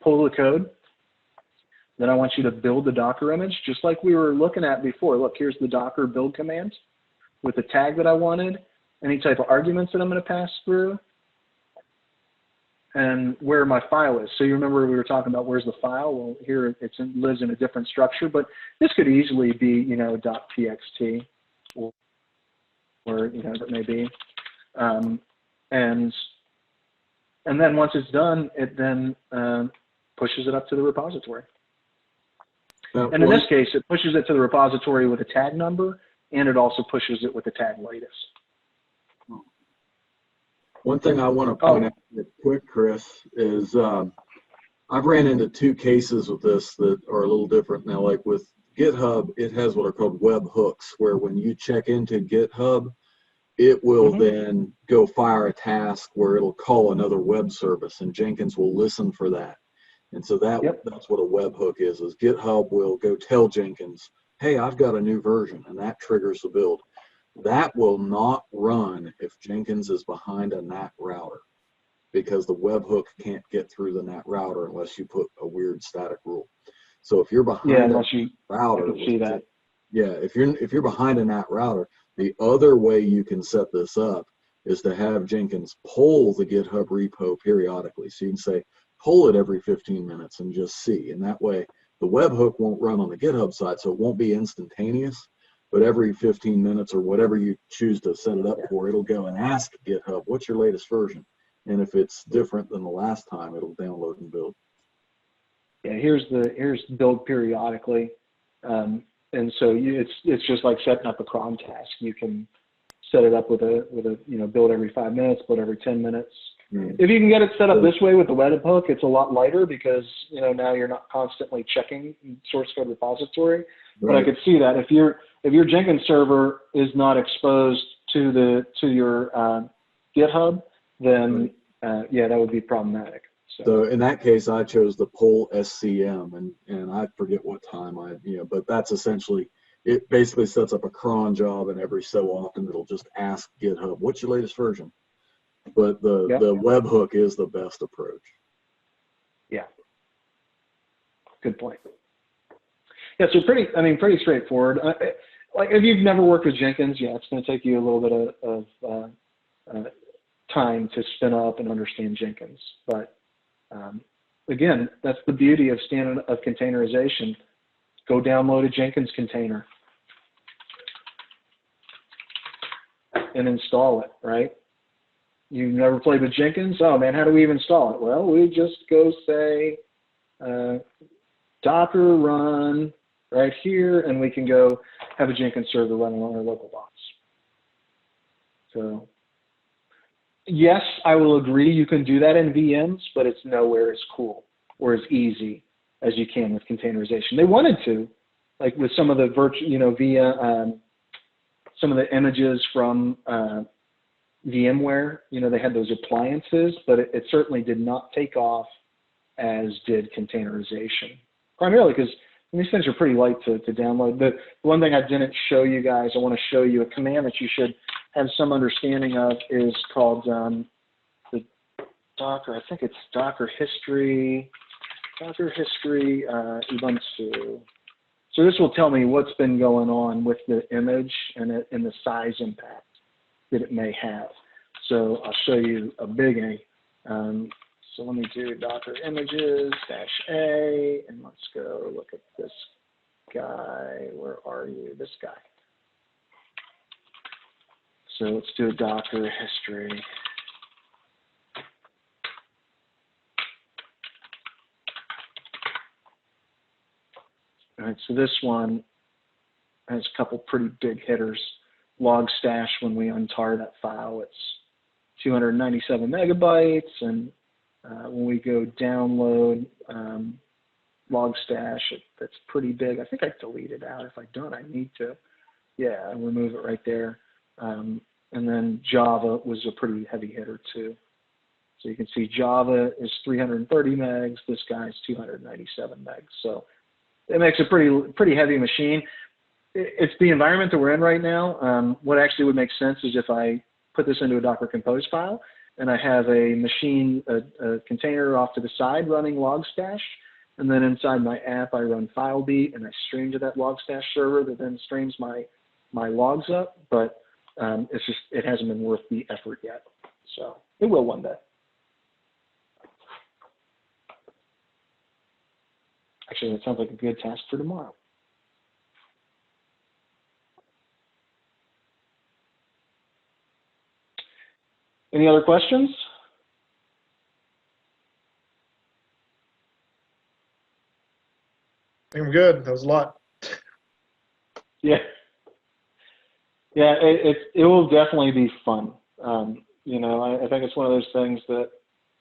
the code. Then I want you to build the Docker image, just like we were looking at before. Look, here's the Docker build command with the tag that I wanted, any type of arguments that I'm going to pass through, and where my file is. So you remember we were talking about where's the file? Well, here it lives in a different structure, but this could easily be, you know, .txt or you know, that may be. And then once it's done, it then pushes it up to the repository. And in this case, it pushes it to the repository with a tag number, and it also pushes it with the tag latest. One thing I want to point out real quick, Chris, is I've ran into two cases with this that are a little different. Now, like with GitHub, it has what are called web hooks, where when you check into GitHub, it will then go fire a task where it'll call another web service, and Jenkins will listen for that. And so that's what a webhook is GitHub will go tell Jenkins, hey, I've got a new version, and that triggers the build. That will not run if Jenkins is behind a NAT router, because the webhook can't get through the NAT router unless you put a weird static rule. So if you're behind a router, if you're behind a NAT router, the other way you can set this up is to have Jenkins pull the GitHub repo periodically. So you can say, pull it every 15 minutes and just see. And that way, the webhook won't run on the GitHub side, so it won't be instantaneous. But every 15 minutes or whatever you choose to set it up for, it'll go and ask GitHub, what's your latest version? And if it's different than the last time, it'll download and build. Yeah, here's build periodically. And so it's just like setting up a cron task. You can set it up with a you know, build every 5 minutes, build every 10 minutes. If you can get it set up this way with the webhook, it's a lot lighter because, you know, now you're not constantly checking source code repository. Right. But I could see that if your Jenkins server is not exposed to your GitHub, then yeah, that would be problematic. So in that case, I chose the pull SCM, and I forget what time but that's essentially, it basically sets up a cron job, and every so often it'll just ask GitHub, what's your latest version? But the webhook is the best approach. Yeah. Good point. Yeah, so pretty straightforward. Like if you've never worked with Jenkins, yeah, it's going to take you a little bit of time to spin up and understand Jenkins. But again, that's the beauty of containerization. Go download a Jenkins container and install it, right? You've never played with Jenkins? Oh man, how do we even install it? Well, we just go say Docker run right here, and we can go have a Jenkins server running on our local box. So yes, I will agree you can do that in VMs, but it's nowhere as cool or as easy as you can with containerization. They wanted to, like with some of the via some of the images from VMware, you know, they had those appliances, but it certainly did not take off as did containerization. Primarily because these things are pretty light to download. The one thing I didn't show you guys, I want to show you a command that you should have some understanding of, is called the Docker, I think it's Docker history Ubuntu. So this will tell me what's been going on with the image and the size impact that it may have. So I'll show you a big A. So let me do Docker images -A, and let's go look at this guy. Where are you? This guy. So let's do a Docker history. All right, so this one has a couple pretty big hitters. Log stash, when we untar that file, it's 297 megabytes, and when we go download log stash, that's pretty big. I think I deleted out. If I don't, I need to. Yeah, I'll remove it right there. And then Java was a pretty heavy hitter too. So you can see Java is 330 megs. This guy's 297 megs. So it makes a pretty heavy machine. It's the environment that we're in right now. What actually would make sense is if I put this into a Docker Compose file, and I have a machine, a container off to the side running Logstash, and then inside my app I run FileBeat, and I stream to that Logstash server that then streams my logs up. But it's just, it hasn't been worth the effort yet. So it will one day. Actually, that sounds like a good task for tomorrow. Any other questions? I think I'm good. That was a lot. Yeah. Yeah, it will definitely be fun. You know, I think it's one of those things that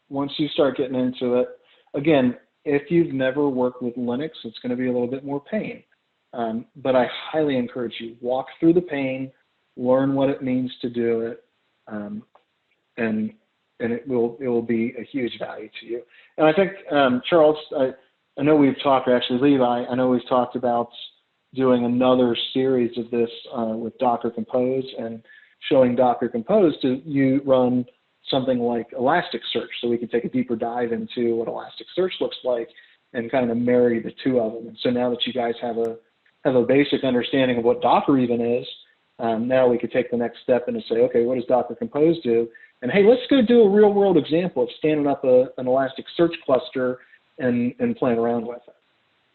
once you start getting into it, again, if you've never worked with Linux, it's going to be a little bit more pain. But I highly encourage you, walk through the pain, learn what it means to do it, and it will be a huge value to you. And I think, Charles, I know we've talked, or actually Levi, I know we've talked about doing another series of this with Docker Compose and showing Docker Compose to you run something like Elasticsearch, so we can take a deeper dive into what Elasticsearch looks like and kind of marry the two of them. And so now that you guys have a basic understanding of what Docker even is, now we could take the next step and say, okay, what does Docker Compose do? And hey, let's go do a real world example of standing up an Elasticsearch cluster and playing around with it.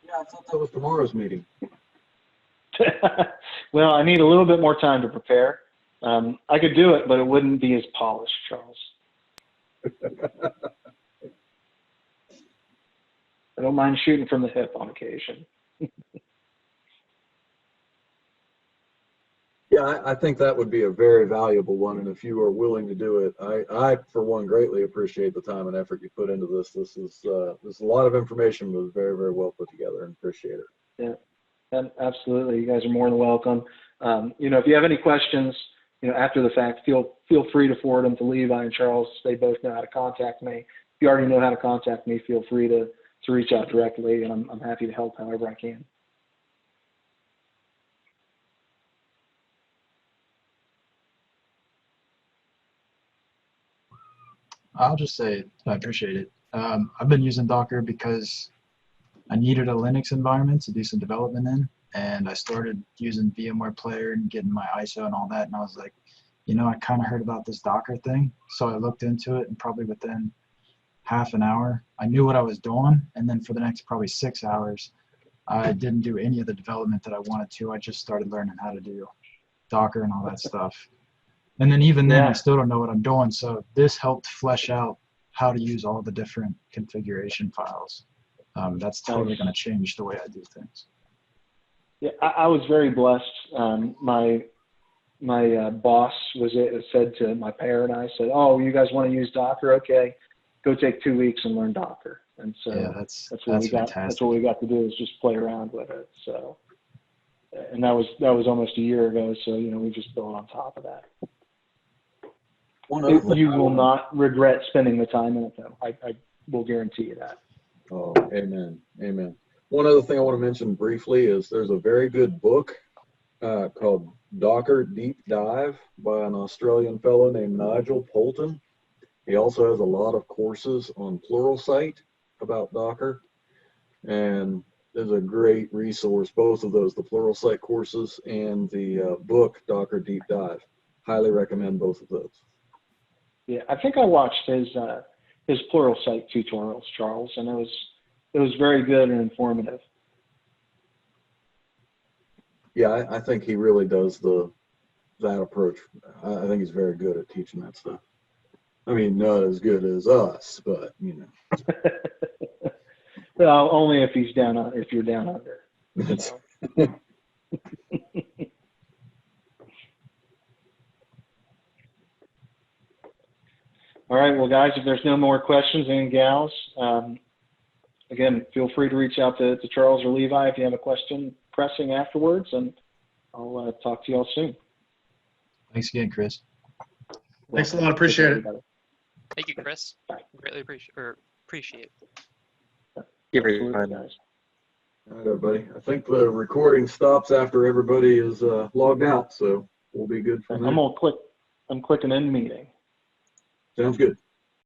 Yeah, I thought that was tomorrow's meeting. Well, I need a little bit more time to prepare. I could do it, but it wouldn't be as polished, Charles. I don't mind shooting from the hip on occasion. Yeah, I think that would be a very valuable one, and if you are willing to do it, I for one, greatly appreciate the time and effort you put into this. This is a lot of information, but very, very well put together, and appreciate it. Yeah, and absolutely. You guys are more than welcome. You know, if you have any questions, you know, after the fact, feel free to forward them to Levi and Charles. They both know how to contact me. If you already know how to contact me, feel free to reach out directly, and I'm happy to help however I can. I'll just say I appreciate it. I've been using Docker because I needed a Linux environment to do some development in, and I started using VMware Player and getting my ISO and all that, and I was like, you know, I kind of heard about this Docker thing, so I looked into it, and probably within half an hour, I knew what I was doing, and then for the next probably 6 hours, I didn't do any of the development that I wanted to. I just started learning how to do Docker and all that stuff. And then even then, I still don't know what I'm doing. So this helped flesh out how to use all the different configuration files. That's totally going to change the way I do things. Yeah, I was very blessed. My boss said to my pair and I said, "Oh, you guys want to use Docker? Okay, go take 2 weeks and learn Docker." And so yeah, that's what we got. That's what we got to do, is just play around with it. So, and that was almost a year ago. So you know, we just built on top of that. You will not regret spending the time in it, though. I will guarantee you that. Oh, amen. Amen. One other thing I want to mention briefly is there's a very good book called Docker Deep Dive by an Australian fellow named Nigel Poulton. He also has a lot of courses on Pluralsight about Docker, and there's a great resource, both of those, the Pluralsight courses and the book Docker Deep Dive. Highly recommend both of those. Yeah, I think I watched his Pluralsight tutorials, Charles, and it was very good and informative. Yeah, I think he really does that approach. I think he's very good at teaching that stuff. I mean, not as good as us, but you know. Well, only if you're down under. All right, well, guys, if there's no more questions and gals, again, feel free to reach out to Charles or Levi if you have a question pressing afterwards, and I'll talk to you all soon. Thanks again, Chris. Thanks a lot. Appreciate it. Thank you, Chris. Greatly appreciate it. Absolutely, guys. All right, everybody. I think the recording stops after everybody is logged out, so we'll be good from there. I'm clicking end meeting. Sounds good.